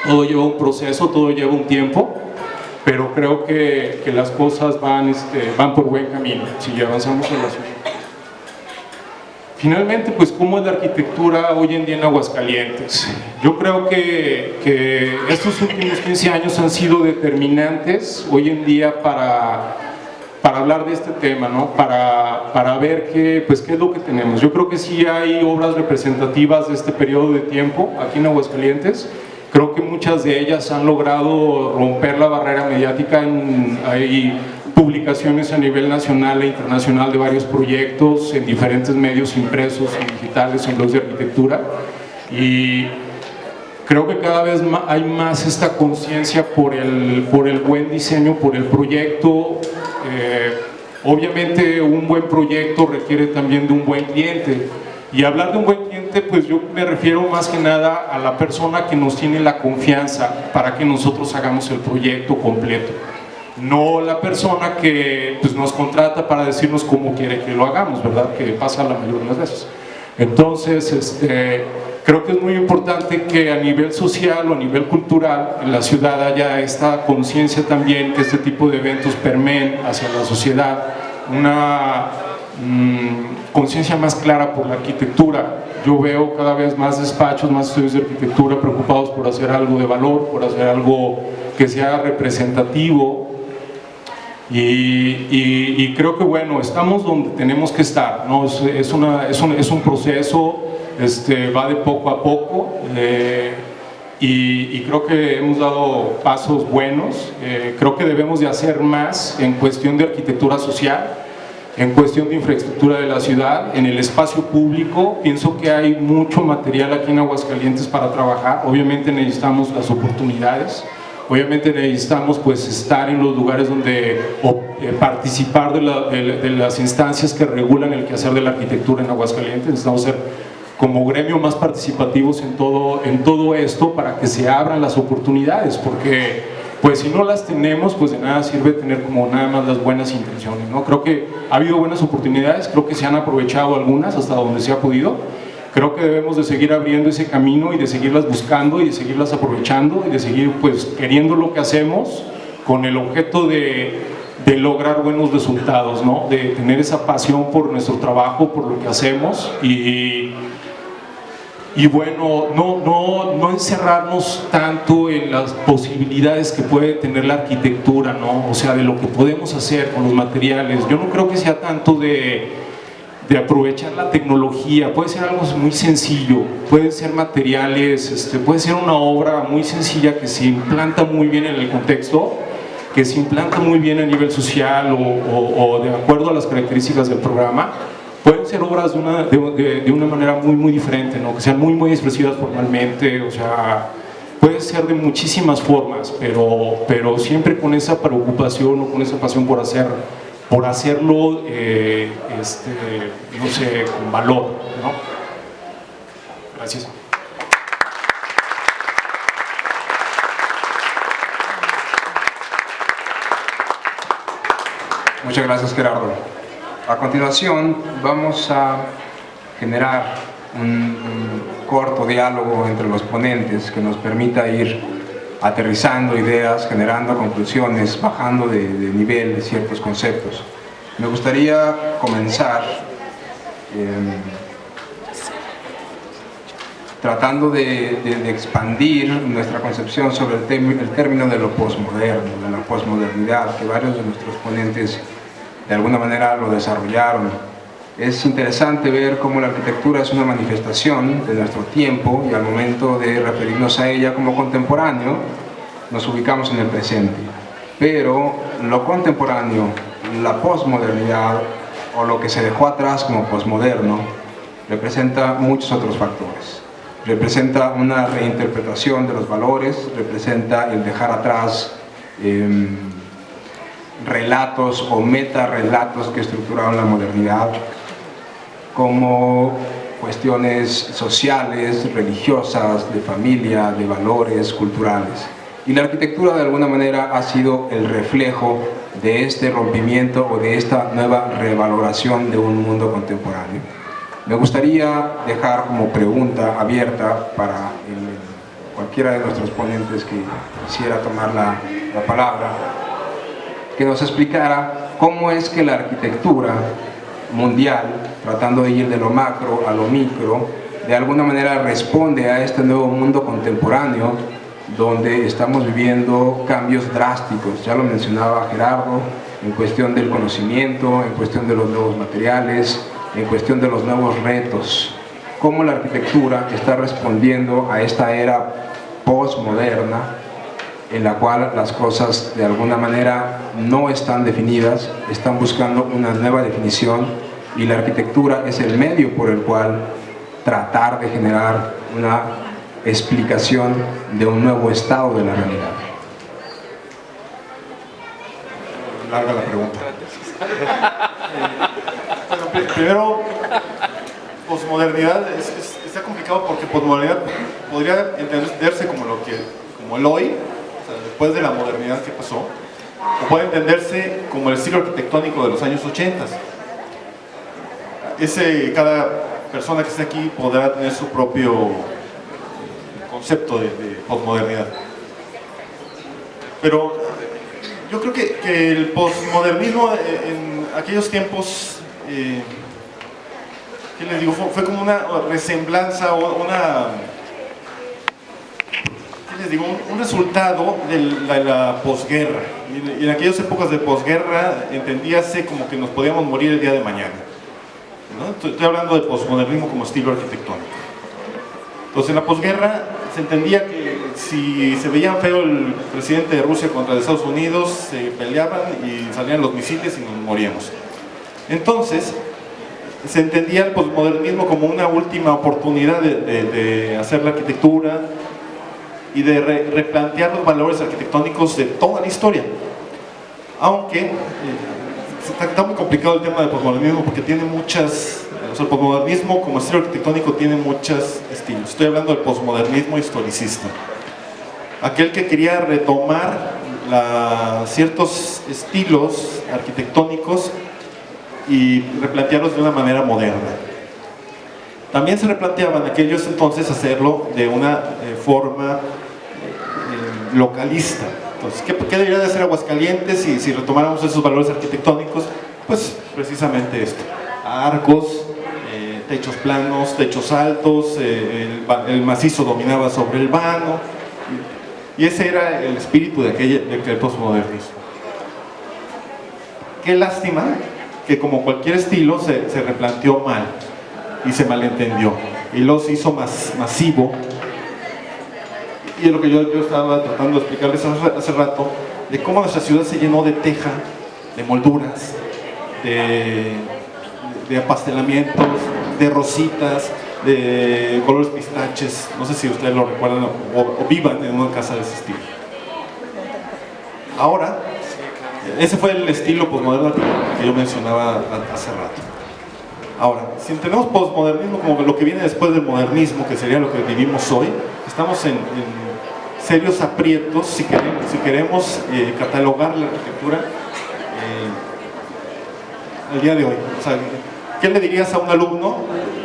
S6: Todo lleva un proceso, todo lleva un tiempo, pero creo que las cosas van por buen camino si avanzamos en la ciudad. Finalmente, pues, ¿cómo es la arquitectura hoy en día en Aguascalientes? Yo creo que estos últimos 15 años han sido determinantes hoy en día para hablar de este tema, ¿no? Para ver qué es lo que tenemos. Yo creo que sí hay obras representativas de este periodo de tiempo aquí en Aguascalientes. Creo que muchas de ellas han logrado romper la barrera mediática. Hay publicaciones a nivel nacional e internacional de varios proyectos en diferentes medios impresos y digitales en blogs de arquitectura, y creo que cada vez hay más esta conciencia por el buen diseño, por el proyecto. Obviamente un buen proyecto requiere también de un buen cliente, y hablar de un buen cliente pues yo me refiero más que nada a la persona que nos tiene la confianza para que nosotros hagamos el proyecto completo, no la persona que pues, nos contrata para decirnos cómo quiere que lo hagamos, ¿verdad? Que pasa la mayoría de las veces. Entonces, creo que es muy importante que a nivel social o a nivel cultural en la ciudad haya esta conciencia también, que este tipo de eventos permeen hacia la sociedad una conciencia más clara por la arquitectura. Yo veo cada vez más despachos, más estudios de arquitectura preocupados por hacer algo de valor, por hacer algo que sea representativo. Y creo que bueno, estamos donde tenemos que estar, ¿no? Es un proceso, va de poco a poco, y creo que hemos dado pasos buenos. Creo que debemos de hacer más en cuestión de arquitectura social, en cuestión de infraestructura de la ciudad, en el espacio público. Pienso que hay mucho material aquí en Aguascalientes para trabajar. Obviamente necesitamos las oportunidades. Obviamente necesitamos pues estar en los lugares donde participar de las instancias que regulan el quehacer de la arquitectura en Aguascalientes. Necesitamos ser como gremio más participativos en todo esto para que se abran las oportunidades, porque pues si no las tenemos, pues de nada sirve tener como nada más las buenas intenciones, ¿no? Creo que ha habido buenas oportunidades, creo que se han aprovechado algunas hasta donde se ha podido. Creo que debemos de seguir abriendo ese camino y de seguirlas buscando y de seguirlas aprovechando y de seguir pues queriendo lo que hacemos con el objeto de lograr buenos resultados, ¿no? De tener esa pasión por nuestro trabajo, por lo que hacemos, y bueno, no encerrarnos tanto en las posibilidades que puede tener la arquitectura, ¿no? O sea, de lo que podemos hacer con los materiales. Yo no creo que sea tanto de aprovechar la tecnología. Puede ser algo muy sencillo, pueden ser materiales, puede ser una obra muy sencilla que se implanta muy bien en el contexto, que se implanta muy bien a nivel social o de acuerdo a las características del programa, pueden ser obras de una manera muy diferente, ¿no? Que sean muy expresivas formalmente, o sea, puede ser de muchísimas formas, pero siempre con esa preocupación o con esa pasión por hacerlo, no sé, con valor, ¿no? Gracias.
S2: Muchas gracias, Gerardo. A continuación vamos a generar un corto diálogo entre los ponentes que nos permita ir aterrizando ideas, generando conclusiones, bajando de nivel de ciertos conceptos. Me gustaría comenzar tratando de expandir nuestra concepción sobre el término de lo posmoderno, de la posmodernidad, que varios de nuestros ponentes de alguna manera lo desarrollaron. Es interesante ver cómo la arquitectura es una manifestación de nuestro tiempo y al momento de referirnos a ella como contemporáneo, nos ubicamos en el presente. Pero lo contemporáneo, la posmodernidad o lo que se dejó atrás como posmoderno, representa muchos otros factores. Representa una reinterpretación de los valores, representa el dejar atrás relatos o metarrelatos que estructuraron la modernidad, como cuestiones sociales, religiosas, de familia, de valores culturales. Y la arquitectura de alguna manera ha sido el reflejo de este rompimiento o de esta nueva revaloración de un mundo contemporáneo. Me gustaría dejar como pregunta abierta para cualquiera de nuestros ponentes que quisiera tomar la palabra, que nos explicara cómo es que la arquitectura mundial, tratando de ir de lo macro a lo micro, de alguna manera responde a este nuevo mundo contemporáneo donde estamos viviendo cambios drásticos. Ya lo mencionaba Gerardo, en cuestión del conocimiento, en cuestión de los nuevos materiales, en cuestión de los nuevos retos. Cómo la arquitectura está respondiendo a esta era postmoderna en la cual las cosas de alguna manera no están definidas, están buscando una nueva definición, y la arquitectura es el medio por el cual tratar de generar una explicación de un nuevo estado de la realidad.
S3: Larga la pregunta. Bueno, primero, posmodernidad está complicado porque posmodernidad podría entenderse como el hoy, o sea, después de la modernidad que pasó, o puede entenderse como el estilo arquitectónico de los años 80. Cada persona que esté aquí podrá tener su propio concepto de posmodernidad. Pero yo creo que el posmodernismo en aquellos tiempos, ¿qué les digo? Fue como una resemblanza o un resultado de la posguerra. Y en aquellas épocas de posguerra entendíase como que nos podíamos morir el día de mañana, ¿no? Estoy hablando de posmodernismo como estilo arquitectónico. Entonces en la posguerra se entendía que si se veían feo el presidente de Rusia contra de Estados Unidos, se peleaban y salían los misiles y nos moríamos. Entonces se entendía el posmodernismo como una última oportunidad de hacer la arquitectura y de replantear los valores arquitectónicos de toda la historia. Aunque está muy complicado el tema del posmodernismo porque tiene muchas, o sea, el posmodernismo como estilo arquitectónico tiene muchos estilos. Estoy hablando del posmodernismo historicista, aquel que quería retomar ciertos estilos arquitectónicos y replantearlos de una manera moderna. También se replanteaban aquellos entonces hacerlo de una forma localista. Entonces, ¿qué debería de hacer Aguascalientes si retomáramos esos valores arquitectónicos? Pues precisamente esto: arcos, techos planos, techos altos, el macizo dominaba sobre el vano, y ese era el espíritu de aquel posmodernismo. Qué lástima que como cualquier estilo se replanteó mal y se malentendió y los hizo más masivo. Y es lo que yo estaba tratando de explicarles hace rato, de cómo nuestra ciudad se llenó de teja, de molduras, de apastelamientos, de rositas, de colores pistaches. No sé si ustedes lo recuerdan o vivan en una casa de ese estilo. Ahora, ese fue el estilo posmoderno que yo mencionaba hace rato. Ahora, si entendemos posmodernismo como lo que viene después del modernismo, que sería lo que vivimos hoy, estamos en serios aprietos si queremos catalogar la arquitectura al día de hoy. O sea, ¿qué le dirías a un alumno?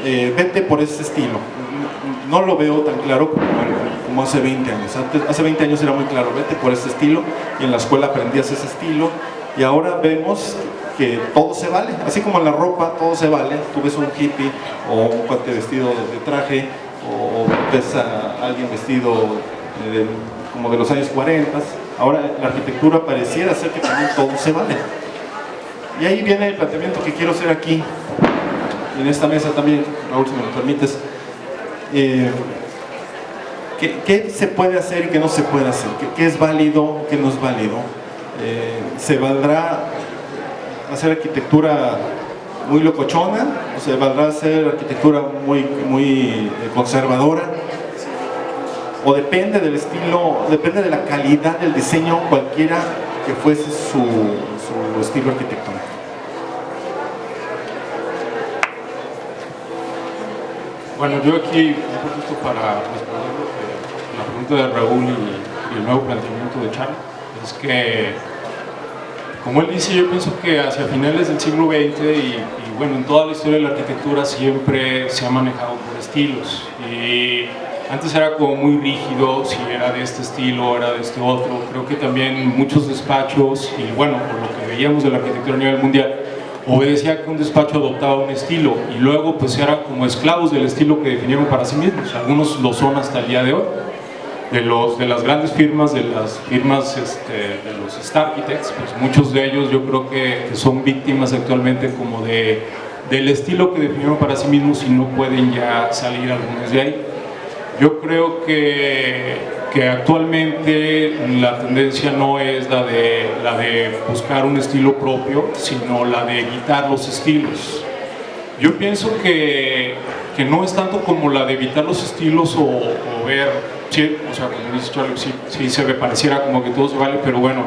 S3: Vete por ese estilo. No lo veo tan claro como hace 20 años. Hace 20 años era muy claro, vete por ese estilo, y en la escuela aprendías ese estilo, y ahora vemos que todo se vale, así como en la ropa todo se vale. Tú ves un hippie o un cuate vestido de traje, o ves a alguien vestido como de los años 40. Ahora la arquitectura pareciera ser que también todo se vale. Y ahí viene el planteamiento que quiero hacer aquí, en esta mesa también, Raúl, si me lo permites. ¿Qué se puede hacer y qué no se puede hacer? ¿Qué es válido, qué no es válido? ¿Se valdrá hacer arquitectura muy locochona? ¿O se valdrá hacer arquitectura muy conservadora? ¿O depende del estilo, depende de la calidad del diseño, cualquiera que fuese su estilo arquitectónico?
S6: Bueno, yo aquí un poquito para responder la pregunta de Raúl y el nuevo planteamiento de Charles, es que, como él dice, yo pienso que hacia finales del siglo XX y bueno, en toda la historia de la arquitectura siempre se ha manejado por estilos, y antes era como muy rígido, si era de este estilo, era de este otro. Creo que también muchos despachos, y bueno, por lo que veíamos de la arquitectura a nivel mundial, obedecía que un despacho adoptaba un estilo y luego pues eran como esclavos del estilo que definieron para sí mismos. Algunos lo son hasta el día de hoy, de las grandes firmas, de las firmas de los Star Architects, pues muchos de ellos yo creo que son víctimas actualmente como del estilo que definieron para sí mismos y no pueden ya salir algunos de ahí. Yo creo que actualmente la tendencia no es la de buscar un estilo propio, sino la de evitar los estilos. Yo pienso que no es tanto como la de evitar los estilos o ver, sí, o sea, como dice Charlie, sí se me pareciera como que todo se vale, pero bueno,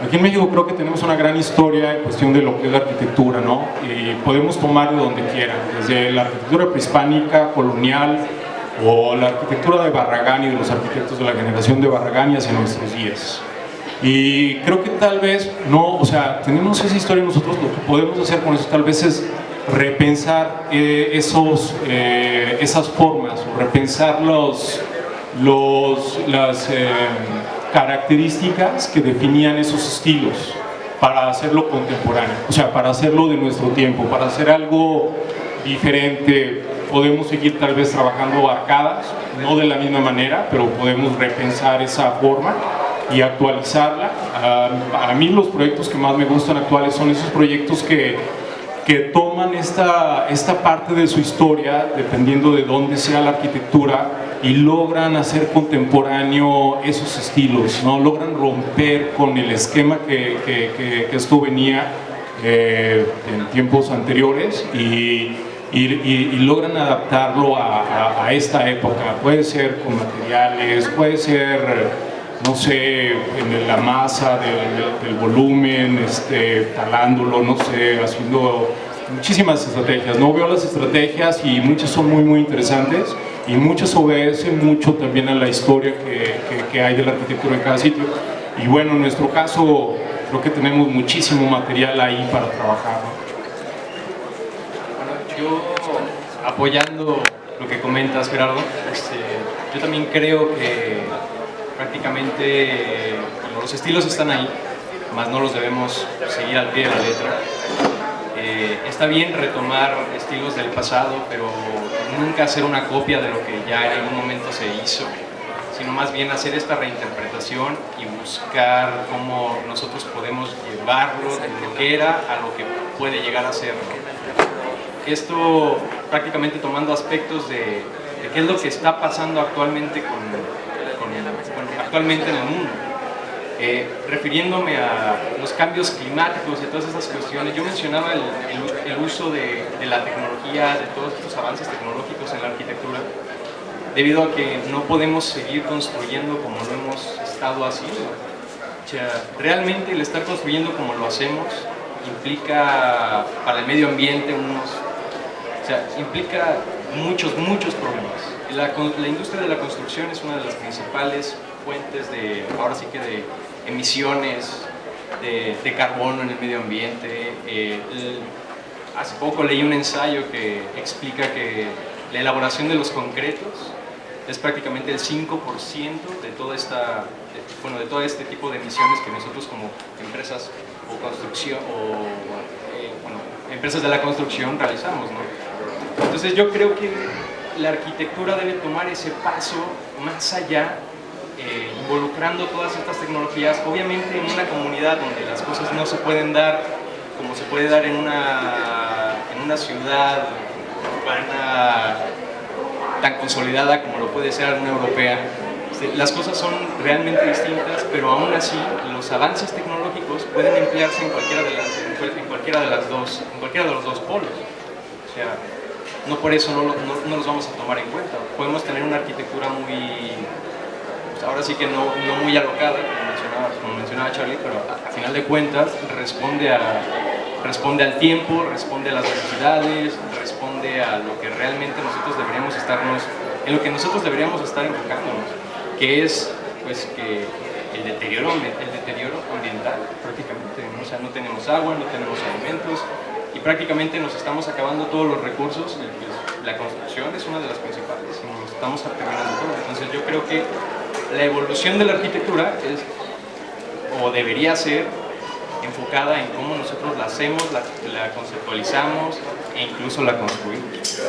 S6: aquí en México creo que tenemos una gran historia en cuestión de lo que es la arquitectura, ¿no? Y podemos tomar de donde quieran, desde la arquitectura prehispánica, colonial, o la arquitectura de Barragán y de los arquitectos de la generación de Barragán y hacia nuestros días. Y creo que tal vez no, o sea, tenemos esa historia nosotros, lo que podemos hacer con eso tal vez es repensar esas formas, o repensar las características que definían esos estilos para hacerlo contemporáneo, o sea, para hacerlo de nuestro tiempo, para hacer algo diferente. Podemos seguir tal vez trabajando arcadas, no de la misma manera, pero podemos repensar esa forma y actualizarla. A mí los proyectos que más me gustan actuales son esos proyectos que toman esta parte de su historia, dependiendo de dónde sea la arquitectura, y logran hacer contemporáneo esos estilos, ¿no? Logran romper con el esquema que esto venía en tiempos anteriores y logran adaptarlo a esta época. Puede ser con materiales, puede ser, no sé, en la masa del volumen, talándolo, no sé, haciendo muchísimas estrategias. No veo las estrategias y muchas son muy interesantes y muchas obedecen mucho también a la historia que hay de la arquitectura en cada sitio. Y bueno, en nuestro caso creo que tenemos muchísimo material ahí para trabajar, ¿no?
S4: Yo, apoyando lo que comentas, Gerardo, yo también creo que prácticamente los estilos están ahí, más no los debemos seguir al pie de la letra. Está bien retomar estilos del pasado, pero nunca hacer una copia de lo que ya en algún momento se hizo, sino más bien hacer esta reinterpretación y buscar cómo nosotros podemos llevarlo de lo que era a lo que puede llegar a ser, ¿no? Esto prácticamente tomando aspectos de qué es lo que está pasando actualmente actualmente en el mundo. refiriéndome a los cambios climáticos y todas esas cuestiones, yo mencionaba el uso de la tecnología, de todos estos avances tecnológicos en la arquitectura, debido a que no podemos seguir construyendo como lo hemos estado haciendo. O sea, realmente el estar construyendo como lo hacemos implica para el medio ambiente implica muchos problemas. La industria de la construcción es una de las principales fuentes ahora sí que de emisiones de carbono en el medio ambiente. Hace poco leí un ensayo que explica que la elaboración de los concretos es prácticamente el 5% de todo este tipo de emisiones que nosotros como empresas empresas de la construcción realizamos, ¿no? Entonces yo creo que la arquitectura debe tomar ese paso más allá, involucrando todas estas tecnologías, obviamente en una comunidad donde las cosas no se pueden dar como se puede dar en una ciudad urbana tan consolidada como lo puede ser una europea. Las cosas son realmente distintas, pero aún así los avances tecnológicos pueden emplearse en cualquiera de los dos polos. O sea, no por eso no los vamos a tomar en cuenta. Podemos tener una arquitectura muy, pues ahora sí que no muy alocada, como mencionaba Charlie, pero a final de cuentas responde al tiempo, responde a las necesidades, responde a lo que realmente en lo que nosotros deberíamos estar enfocándonos, que es pues que el deterioro ambiental prácticamente, ¿no? O sea, no tenemos agua, no tenemos alimentos y prácticamente nos estamos acabando todos los recursos. Pues, la construcción es una de las principales y nos estamos terminando todo. Entonces yo creo que la evolución de la arquitectura debería ser enfocada en cómo nosotros la hacemos, la conceptualizamos e incluso la construimos.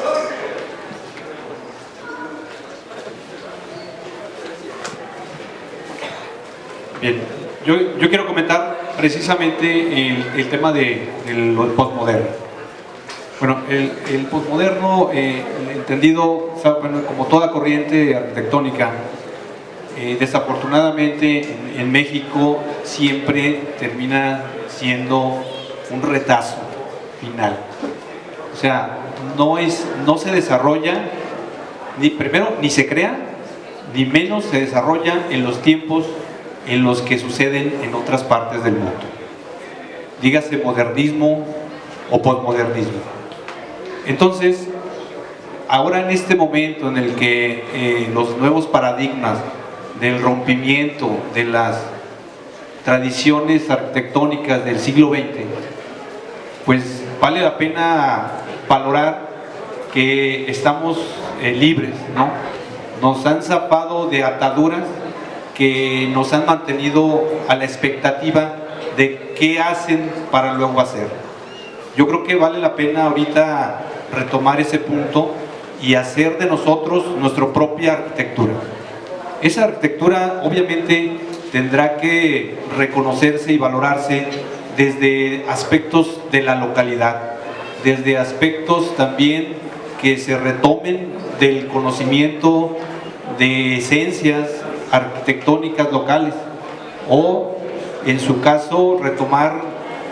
S5: Bien, yo quiero comentar precisamente el tema del postmoderno. Bueno, el postmoderno, entendido como toda corriente arquitectónica, desafortunadamente en México siempre termina siendo un retazo final. O sea, no se desarrolla, ni se crea, ni menos se desarrolla en los tiempos en los que suceden en otras partes del mundo. Dígase modernismo o posmodernismo. Entonces, ahora en este momento en el que los nuevos paradigmas del rompimiento de las tradiciones arquitectónicas del siglo XX, pues vale la pena valorar que estamos libres, ¿no? Nos han zafado de ataduras que nos han mantenido a la expectativa de qué hacen para luego hacer. Yo creo que vale la pena ahorita retomar ese punto y hacer de nosotros nuestra propia arquitectura. Esa arquitectura obviamente tendrá que reconocerse y valorarse desde aspectos de la localidad, desde aspectos también que se retomen del conocimiento de esencias arquitectónicas locales, o en su caso retomar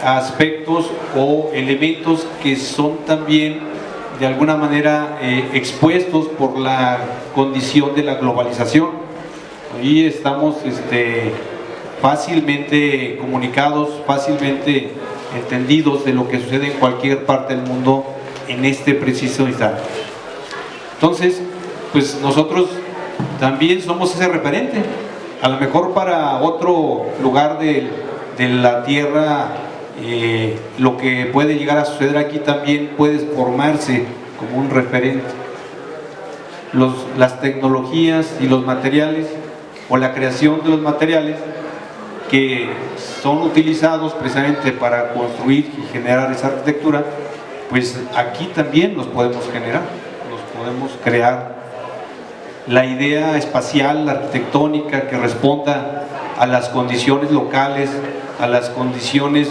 S5: aspectos o elementos que son también de alguna manera expuestos por la condición de la globalización. Ahí estamos fácilmente comunicados, fácilmente entendidos de lo que sucede en cualquier parte del mundo en este preciso instante. Entonces, pues nosotros también somos ese referente. A lo mejor para otro lugar de la tierra, lo que puede llegar a suceder aquí también puede formarse como un referente. Las tecnologías y los materiales, o la creación de los materiales que son utilizados precisamente para construir y generar esa arquitectura, pues aquí también los podemos generar, los podemos crear. La idea espacial, arquitectónica, que responda a las condiciones locales, a las condiciones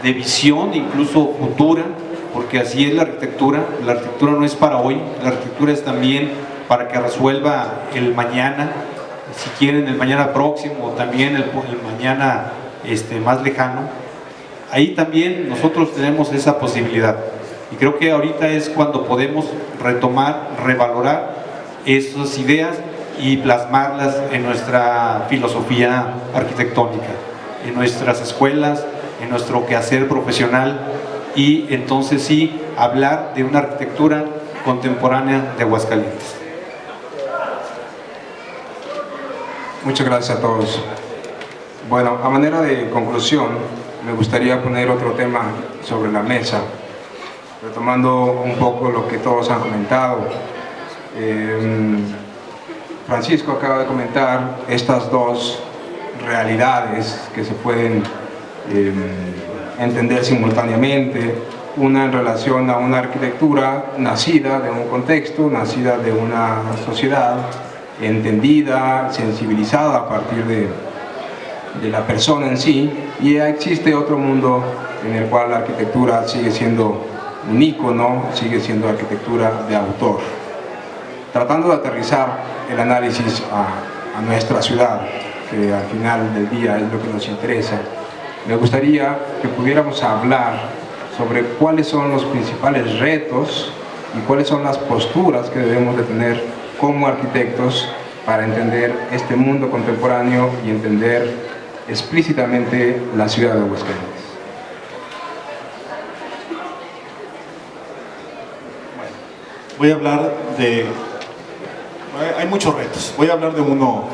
S5: de visión, incluso futura, porque así es la arquitectura. La arquitectura no es para hoy, la arquitectura es también para que resuelva el mañana, si quieren el mañana próximo o también el mañana más lejano, ahí también nosotros tenemos esa posibilidad. Y creo que ahorita es cuando podemos retomar, revalorar esas ideas y plasmarlas en nuestra filosofía arquitectónica, en nuestras escuelas, en nuestro quehacer profesional, y entonces sí hablar de una arquitectura contemporánea de Aguascalientes.
S2: Muchas gracias a todos. Bueno, a manera de conclusión, me gustaría poner otro tema sobre la mesa, retomando un poco lo que todos han comentado. Francisco acaba de comentar estas dos realidades que se pueden entender simultáneamente, una en relación a una arquitectura nacida de un contexto, nacida de una sociedad, entendida, sensibilizada a partir de la persona en sí, y ya existe otro mundo en el cual la arquitectura sigue siendo un ícono, sigue siendo arquitectura de autor. Tratando de aterrizar el análisis a nuestra ciudad, que al final del día es lo que nos interesa, me gustaría que pudiéramos hablar sobre cuáles son los principales retos y cuáles son las posturas que debemos de tener como arquitectos para entender este mundo contemporáneo y entender explícitamente la ciudad de Aguascalientes.
S3: Voy a hablar de... Hay muchos retos. Voy a hablar de uno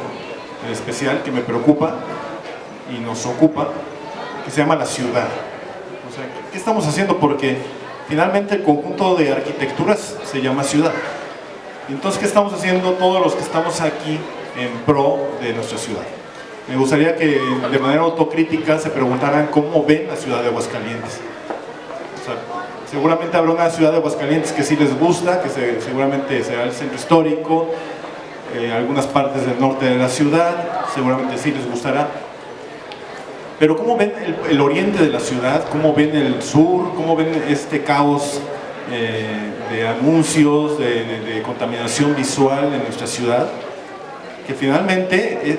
S3: en especial que me preocupa y nos ocupa, que se llama la ciudad. O sea, ¿qué estamos haciendo? Porque finalmente el conjunto de arquitecturas se llama ciudad. Entonces, ¿qué estamos haciendo todos los que estamos aquí en pro de nuestra ciudad? Me gustaría que de manera autocrítica se preguntaran cómo ven la ciudad de Aguascalientes. O sea, seguramente habrá una ciudad de Aguascalientes que sí les gusta, que seguramente será el centro histórico, algunas partes del norte de la ciudad, seguramente sí les gustará. Pero ¿cómo ven el oriente de la ciudad? ¿Cómo ven el sur? ¿Cómo ven este caos de anuncios, de contaminación visual en nuestra ciudad? Que finalmente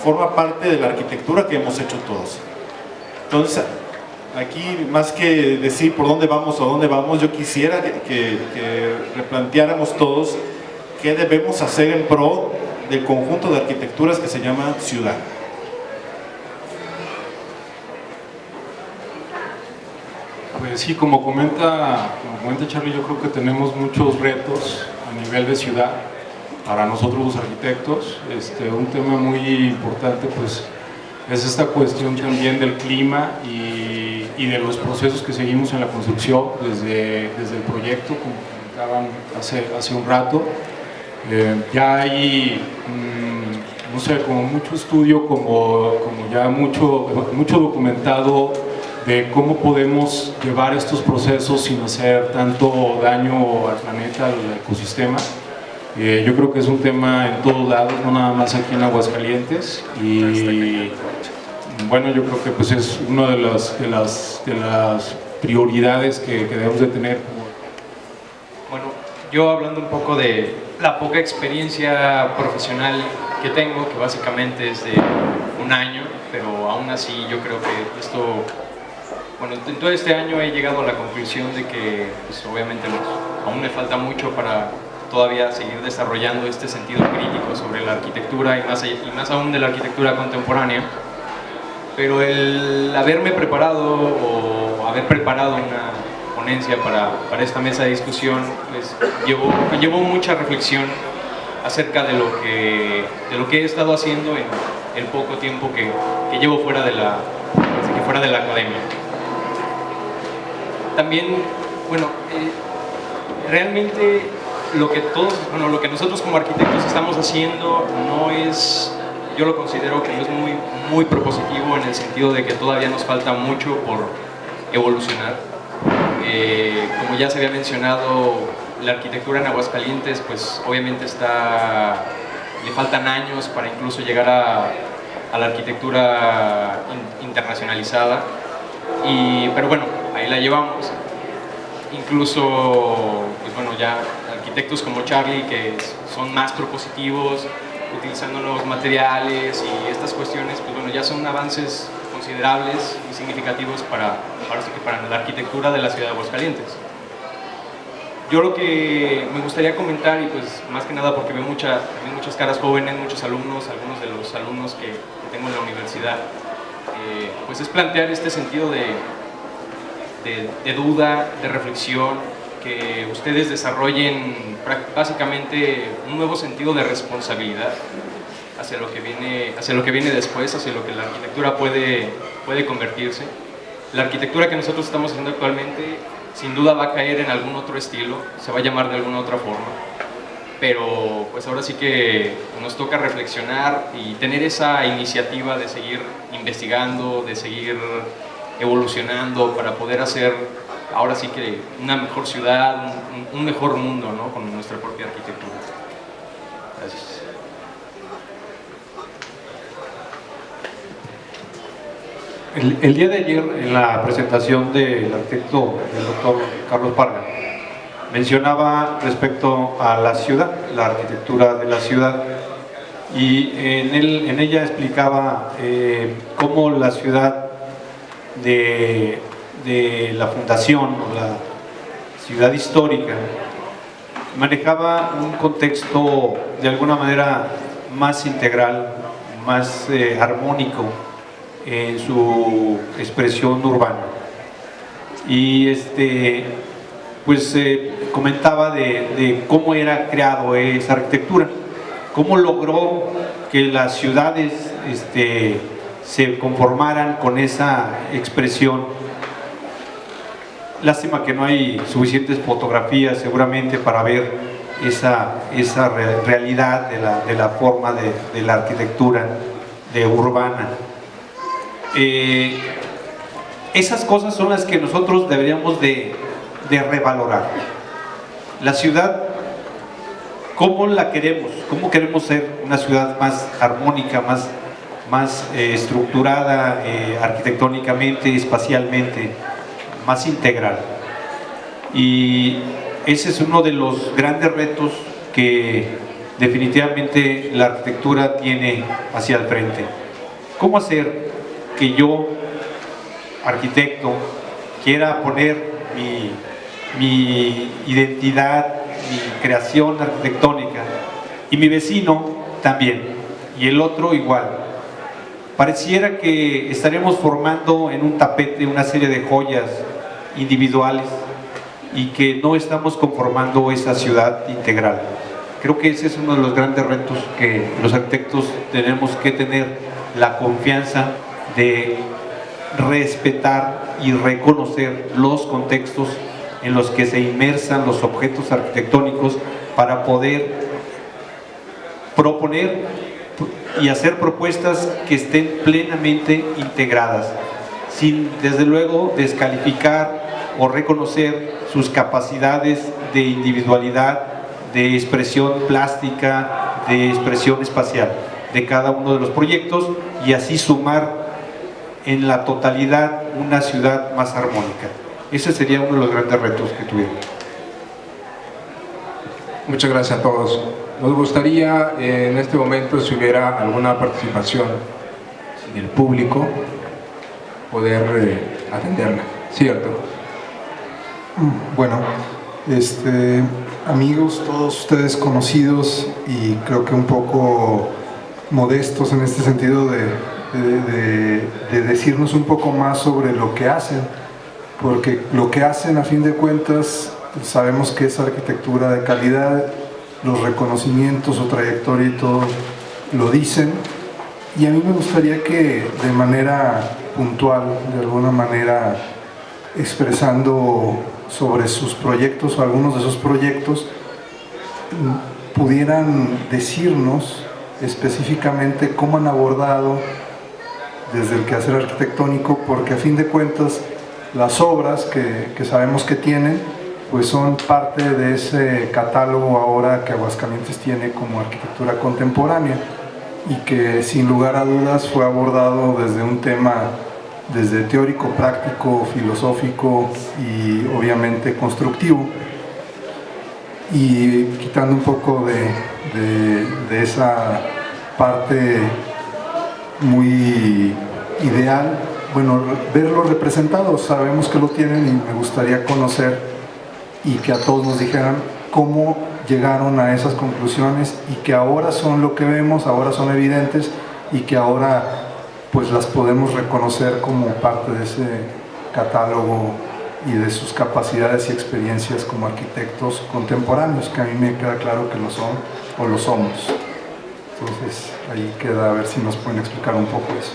S3: forma parte de la arquitectura que hemos hecho todos. Entonces, aquí más que decir por dónde vamos o a dónde vamos, yo quisiera que replanteáramos todos qué debemos hacer en pro del conjunto de arquitecturas que se llama ciudad.
S6: Pues sí, como comenta Charlie, yo creo que tenemos muchos retos a nivel de ciudad para nosotros los arquitectos. Un tema muy importante pues es esta cuestión también del clima y de los procesos que seguimos en la construcción desde el proyecto, como comentaban hace un rato. Ya hay, no sé, como mucho estudio, como ya mucho documentado de cómo podemos llevar estos procesos sin hacer tanto daño al planeta, al ecosistema. Yo creo que es un tema en todos lados, no nada más aquí en Aguascalientes, y bueno, yo creo que pues es una de las prioridades que debemos de tener.
S4: Bueno, yo hablando un poco de la poca experiencia profesional que tengo, que básicamente es de un año, pero aún así yo creo que esto, bueno, en todo este año he llegado a la conclusión de que pues, obviamente aún me falta mucho para todavía seguir desarrollando este sentido crítico sobre la arquitectura y más aún de la arquitectura contemporánea, pero el haberme preparado o haber preparado una ponencia para esta mesa de discusión pues, llevó mucha reflexión acerca de lo que he estado haciendo en el poco tiempo que llevo fuera de la academia. También, bueno, realmente lo que nosotros como arquitectos estamos haciendo no es, yo lo considero que no es muy propositivo en el sentido de que todavía nos falta mucho por evolucionar. Como ya se había mencionado, la arquitectura en Aguascalientes pues obviamente le faltan años para incluso llegar a la arquitectura internacionalizada, pero bueno, ahí la llevamos. Incluso, pues bueno, ya arquitectos como Charlie que son más propositivos, utilizando nuevos materiales y estas cuestiones, pues bueno, ya son avances considerables y significativos ahora sí que para la arquitectura de la ciudad de Aguascalientes. Yo lo que me gustaría comentar, y pues más que nada porque veo muchas caras jóvenes, muchos alumnos, algunos de los alumnos que tengo en la universidad, pues es plantear este sentido de duda, de reflexión, que ustedes desarrollen básicamente un nuevo sentido de responsabilidad hacia lo que viene después, hacia lo que la arquitectura puede convertirse. La arquitectura que nosotros estamos haciendo actualmente sin duda va a caer en algún otro estilo, se va a llamar de alguna otra forma, pero pues ahora sí que nos toca reflexionar y tener esa iniciativa de seguir investigando, de seguir evolucionando para poder hacer ahora sí que una mejor ciudad, un mejor mundo, ¿no? Con nuestra propia arquitectura. Gracias.
S5: El día de ayer, en la presentación del arquitecto, el doctor Carlos Parga, mencionaba respecto a la ciudad, la arquitectura de la ciudad, y en ella explicaba cómo la ciudad de la fundación, o la ciudad histórica, manejaba un contexto de alguna manera más integral, más armónico en su expresión urbana. Y pues comentaba de cómo era creado esa arquitectura, cómo logró que las ciudades se conformaran con esa expresión. Lástima que no hay suficientes fotografías seguramente para ver esa realidad de la forma de la arquitectura urbana. Esas cosas son las que nosotros deberíamos de revalorar. La ciudad, ¿cómo la queremos? ¿Cómo queremos ser una ciudad más armónica, más estructurada arquitectónicamente, espacialmente, más integral? Y ese es uno de los grandes retos que definitivamente la arquitectura tiene hacia el frente. ¿Cómo hacer que yo, arquitecto, quiera poner mi identidad, mi creación arquitectónica, y mi vecino también, y el otro igual? Pareciera que estaremos formando en un tapete una serie de joyas individuales y que no estamos conformando esa ciudad integral. Creo que ese es uno de los grandes retos que los arquitectos tenemos que tener, la confianza de respetar y reconocer los contextos en los que se inmersan los objetos arquitectónicos para poder proponer y hacer propuestas que estén plenamente integradas, sin desde luego descalificar o reconocer sus capacidades de individualidad, de expresión plástica, de expresión espacial de cada uno de los proyectos, y así sumar en la totalidad una ciudad más armónica. Ese sería uno de los grandes retos que tuvimos.
S2: Muchas gracias a todos. Nos gustaría en este momento, si hubiera alguna participación del público, poder atenderla, ¿cierto?
S7: Bueno, amigos, todos ustedes conocidos y creo que un poco modestos en este sentido de decirnos un poco más sobre lo que hacen, porque lo que hacen a fin de cuentas sabemos que es arquitectura de calidad, los reconocimientos, su trayectoria y todo lo dicen, y a mí me gustaría que de manera puntual, de alguna manera expresando sobre sus proyectos o algunos de sus proyectos, pudieran decirnos específicamente cómo han abordado desde el quehacer arquitectónico, porque a fin de cuentas las obras que sabemos que tienen pues son parte de ese catálogo ahora que Aguascalientes tiene como arquitectura contemporánea, y que sin lugar a dudas fue abordado desde un tema desde teórico, práctico, filosófico y obviamente constructivo, y quitando un poco de esa parte muy ideal, bueno, verlo representado. Sabemos que lo tienen y me gustaría conocer y que a todos nos dijeran cómo llegaron a esas conclusiones y que ahora son lo que vemos, ahora son evidentes y que ahora pues las podemos reconocer como parte de ese catálogo y de sus capacidades y experiencias como arquitectos contemporáneos, que a mí me queda claro que lo son o lo somos. Entonces ahí queda, a ver si nos pueden explicar un poco eso.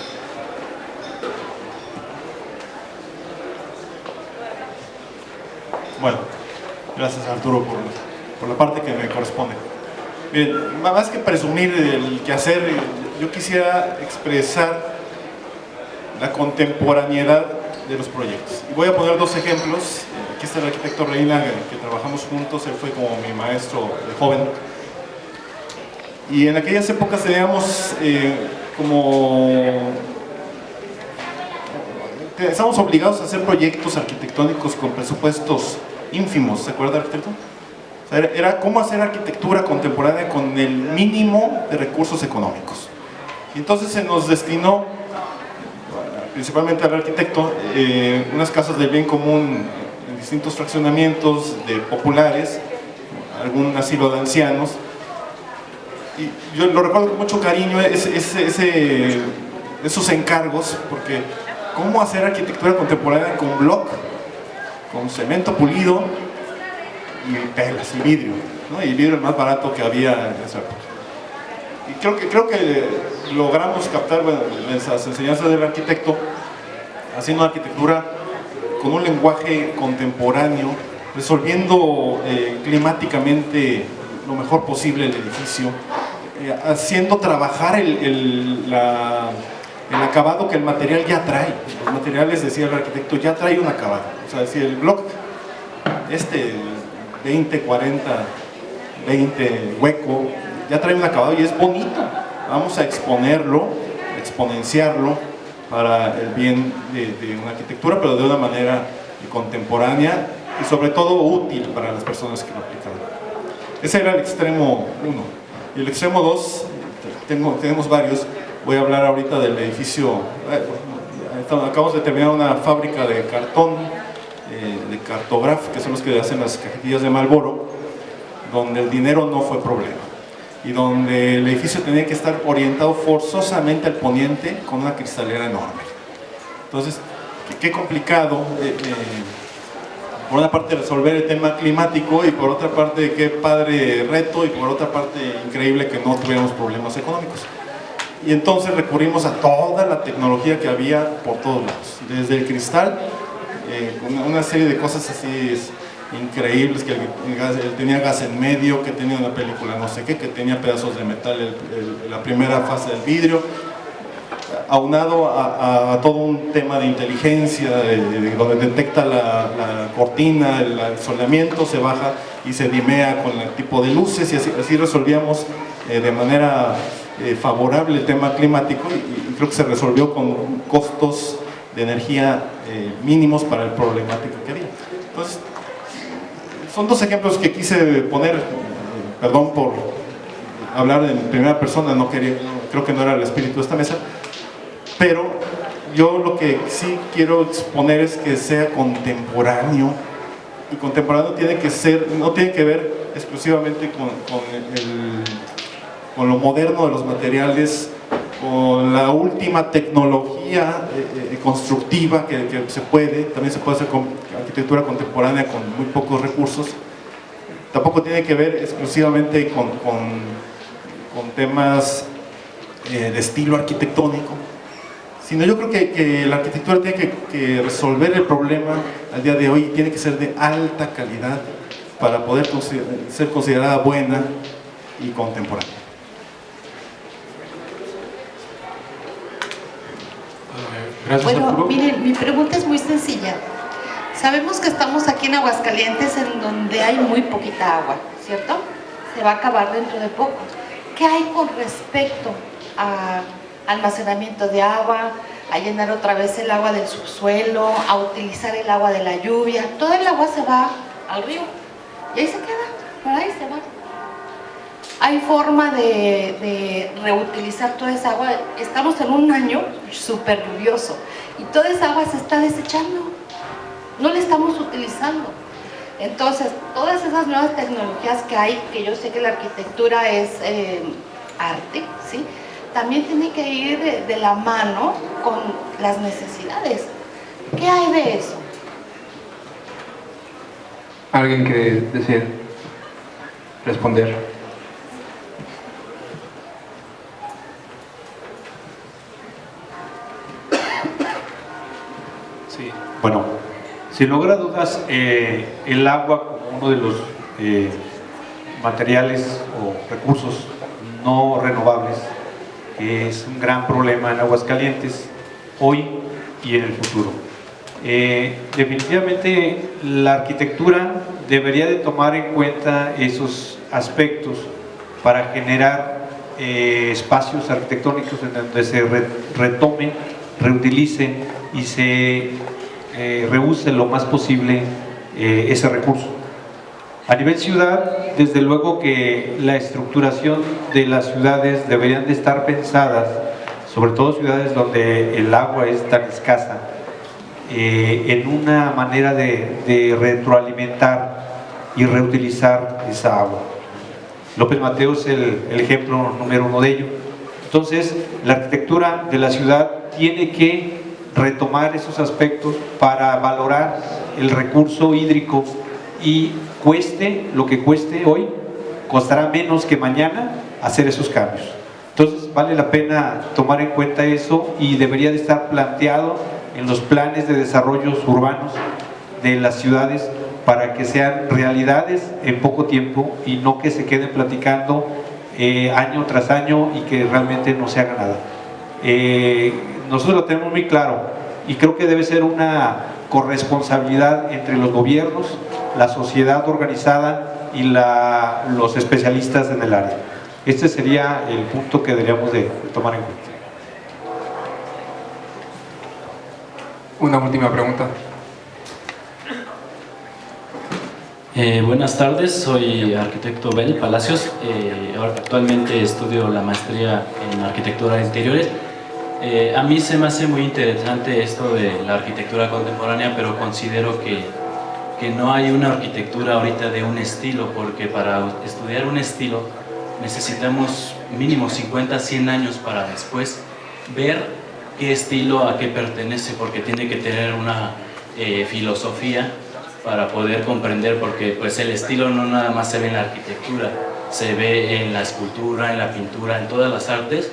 S3: Bueno, gracias Arturo por la parte que me corresponde. Bien, más que presumir el quehacer, yo quisiera expresar la contemporaneidad de los proyectos. Y voy a poner dos ejemplos. Aquí está el arquitecto Reina, que trabajamos juntos, él fue como mi maestro de joven. Y en aquellas épocas teníamos estábamos obligados a hacer proyectos arquitectónicos con presupuestos ínfimos, ¿se acuerda, arquitecto? O sea, era cómo hacer arquitectura contemporánea con el mínimo de recursos económicos. Y entonces se nos destinó, principalmente al arquitecto, unas casas del bien común en distintos fraccionamientos de populares, algún asilo de ancianos. Y yo lo recuerdo con mucho cariño, esos encargos, porque cómo hacer arquitectura contemporánea con bloc, con cemento pulido y telas y vidrio, ¿no? Y vidrio el más barato que había en esa época. Y creo que logramos captar, bueno, esas enseñanzas del arquitecto, haciendo arquitectura con un lenguaje contemporáneo, resolviendo climáticamente lo mejor posible el edificio, haciendo trabajar el acabado que el material ya trae. Los materiales, decía el arquitecto, ya trae un acabado. O sea, si el bloc 20, 40, 20 hueco, ya trae un acabado y es bonito. Vamos a exponerlo, exponenciarlo para el bien de una arquitectura, pero de una manera contemporánea y sobre todo útil para las personas que lo aplican. Ese era el extremo 1. Y el extremo 2, tenemos varios. Voy a hablar ahorita del edificio. Acabamos de terminar una fábrica de cartón, de Cartograph, que son los que hacen las cajetillas de Marlboro, donde el dinero no fue problema y donde el edificio tenía que estar orientado forzosamente al poniente con una cristalera enorme. Entonces, qué complicado, por una parte resolver el tema climático y por otra parte qué padre reto y por otra parte increíble que no tuviéramos problemas económicos. Y entonces recurrimos a toda la tecnología que había por todos lados, desde el cristal, una serie de cosas así increíbles, que él tenía gas en medio, que tenía una película no sé qué, que tenía pedazos de metal la primera fase del vidrio, aunado a todo un tema de inteligencia, donde detecta la cortina, el soleamiento, se baja y se dimea con el tipo de luces y así resolvíamos de manera favorable el tema climático y creo que se resolvió con costos de energía mínimos para el problemático que había. Entonces, son dos ejemplos que quise poner, perdón por hablar en primera persona, creo que no era el espíritu de esta mesa, pero yo lo que sí quiero exponer es que sea contemporáneo, y contemporáneo no tiene que ver exclusivamente con lo moderno de los materiales, con la última tecnología constructiva que también se puede hacer con arquitectura contemporánea con muy pocos recursos. Tampoco tiene que ver exclusivamente con temas de estilo arquitectónico, sino yo creo que la arquitectura tiene que resolver el problema al día de hoy, tiene que ser de alta calidad para poder ser considerada buena y contemporánea.
S6: Gracias,
S8: Bueno,
S6: Arturo.
S8: miren, mi pregunta es muy sencilla. Sabemos que estamos aquí en Aguascalientes, en donde hay muy poquita agua, ¿cierto? Se va a acabar dentro de poco. ¿Qué hay con respecto a almacenamiento de agua, a llenar otra vez el agua del subsuelo, a utilizar el agua de la lluvia? Toda el agua se va al río y ahí se queda, por ahí se va. ¿Hay forma de reutilizar toda esa agua? Estamos en un año súper lluvioso y toda esa agua se está desechando, no la estamos utilizando. Entonces, todas esas nuevas tecnologías que hay, que yo sé que la arquitectura es arte, ¿sí?, también tiene que ir de la mano con las necesidades. ¿Qué hay de eso?
S2: ¿Alguien que desee responder?
S5: Sí. Bueno, sin lugar a dudas, el agua como uno de los materiales o recursos no renovables es un gran problema en Aguascalientes hoy y en el futuro. Definitivamente la arquitectura debería de tomar en cuenta esos aspectos para generar espacios arquitectónicos en donde se retome, reutilice y se reuse lo más posible ese recurso. A nivel ciudad, desde luego que la estructuración de las ciudades deberían de estar pensadas, sobre todo ciudades donde el agua es tan escasa, en una manera de retroalimentar y reutilizar esa agua. López Mateos es el ejemplo número uno de ello. Entonces, la arquitectura de la ciudad tiene que retomar esos aspectos para valorar el recurso hídrico y cueste lo que cueste hoy, costará menos que mañana hacer esos cambios. Entonces vale la pena tomar en cuenta eso y debería de estar planteado en los planes de desarrollos urbanos de las ciudades para que sean realidades en poco tiempo y no que se queden platicando año tras año y que realmente no se haga nada. Nosotros lo tenemos muy claro y creo que debe ser una corresponsabilidad entre los gobiernos, la sociedad organizada y los especialistas en el área. Este sería el punto que deberíamos de tomar en cuenta.
S2: Una última pregunta.
S9: Buenas tardes, soy arquitecto Bel Palacios. Actualmente estudio la maestría en arquitectura de interiores. A mí se me hace muy interesante esto de la arquitectura contemporánea, pero considero que no hay una arquitectura ahorita de un estilo, porque para estudiar un estilo necesitamos mínimo 50, 100 años para después ver qué estilo a qué pertenece, porque tiene que tener una filosofía para poder comprender, porque pues el estilo no nada más se ve en la arquitectura, se ve en la escultura, en la pintura, en todas las artes.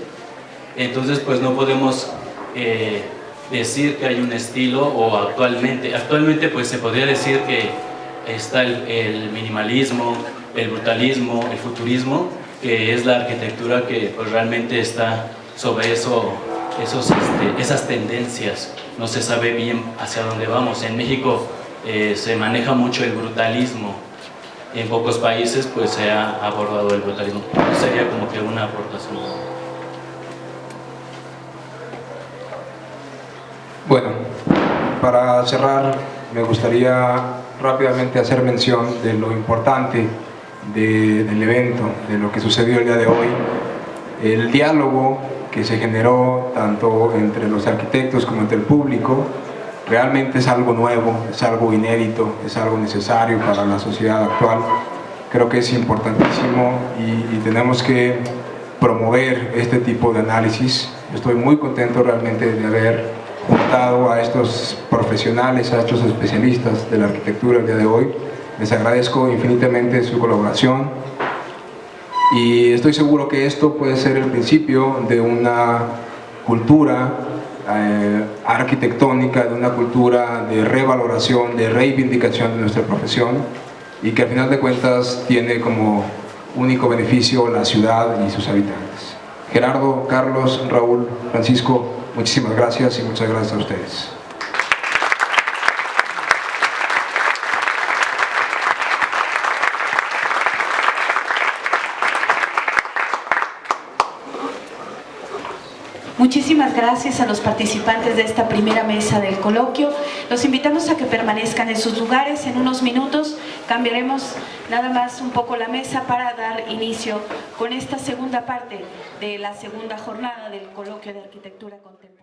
S9: Entonces pues no podemos decir que hay un estilo, o actualmente pues se podría decir que está el minimalismo, el brutalismo, el futurismo, que es la arquitectura que pues realmente está sobre esas tendencias. No se sabe bien hacia dónde vamos. En México se maneja mucho el brutalismo, en pocos países pues se ha abordado el brutalismo. Sería como que una aportación.
S2: Bueno, para cerrar me gustaría rápidamente hacer mención de lo importante del evento, de lo que sucedió el día de hoy. El diálogo que se generó tanto entre los arquitectos como entre el público realmente es algo nuevo, es algo inédito, es algo necesario para la sociedad actual. Creo que es importantísimo y tenemos que promover este tipo de análisis. Estoy muy contento realmente de haber juntado a estos profesionales, a estos especialistas de la arquitectura el día de hoy. Les agradezco infinitamente su colaboración y estoy seguro que esto puede ser el principio de una cultura arquitectónica, de una cultura de revaloración, de reivindicación de nuestra profesión, y que al final de cuentas tiene como único beneficio la ciudad y sus habitantes. Gerardo, Carlos, Raúl, Francisco, muchísimas gracias y muchas gracias a ustedes.
S1: Muchísimas gracias a los participantes de esta primera mesa del coloquio. Los invitamos a que permanezcan en sus lugares. En unos minutos cambiaremos nada más un poco la mesa para dar inicio con esta segunda parte de la segunda jornada del coloquio de arquitectura contemporánea.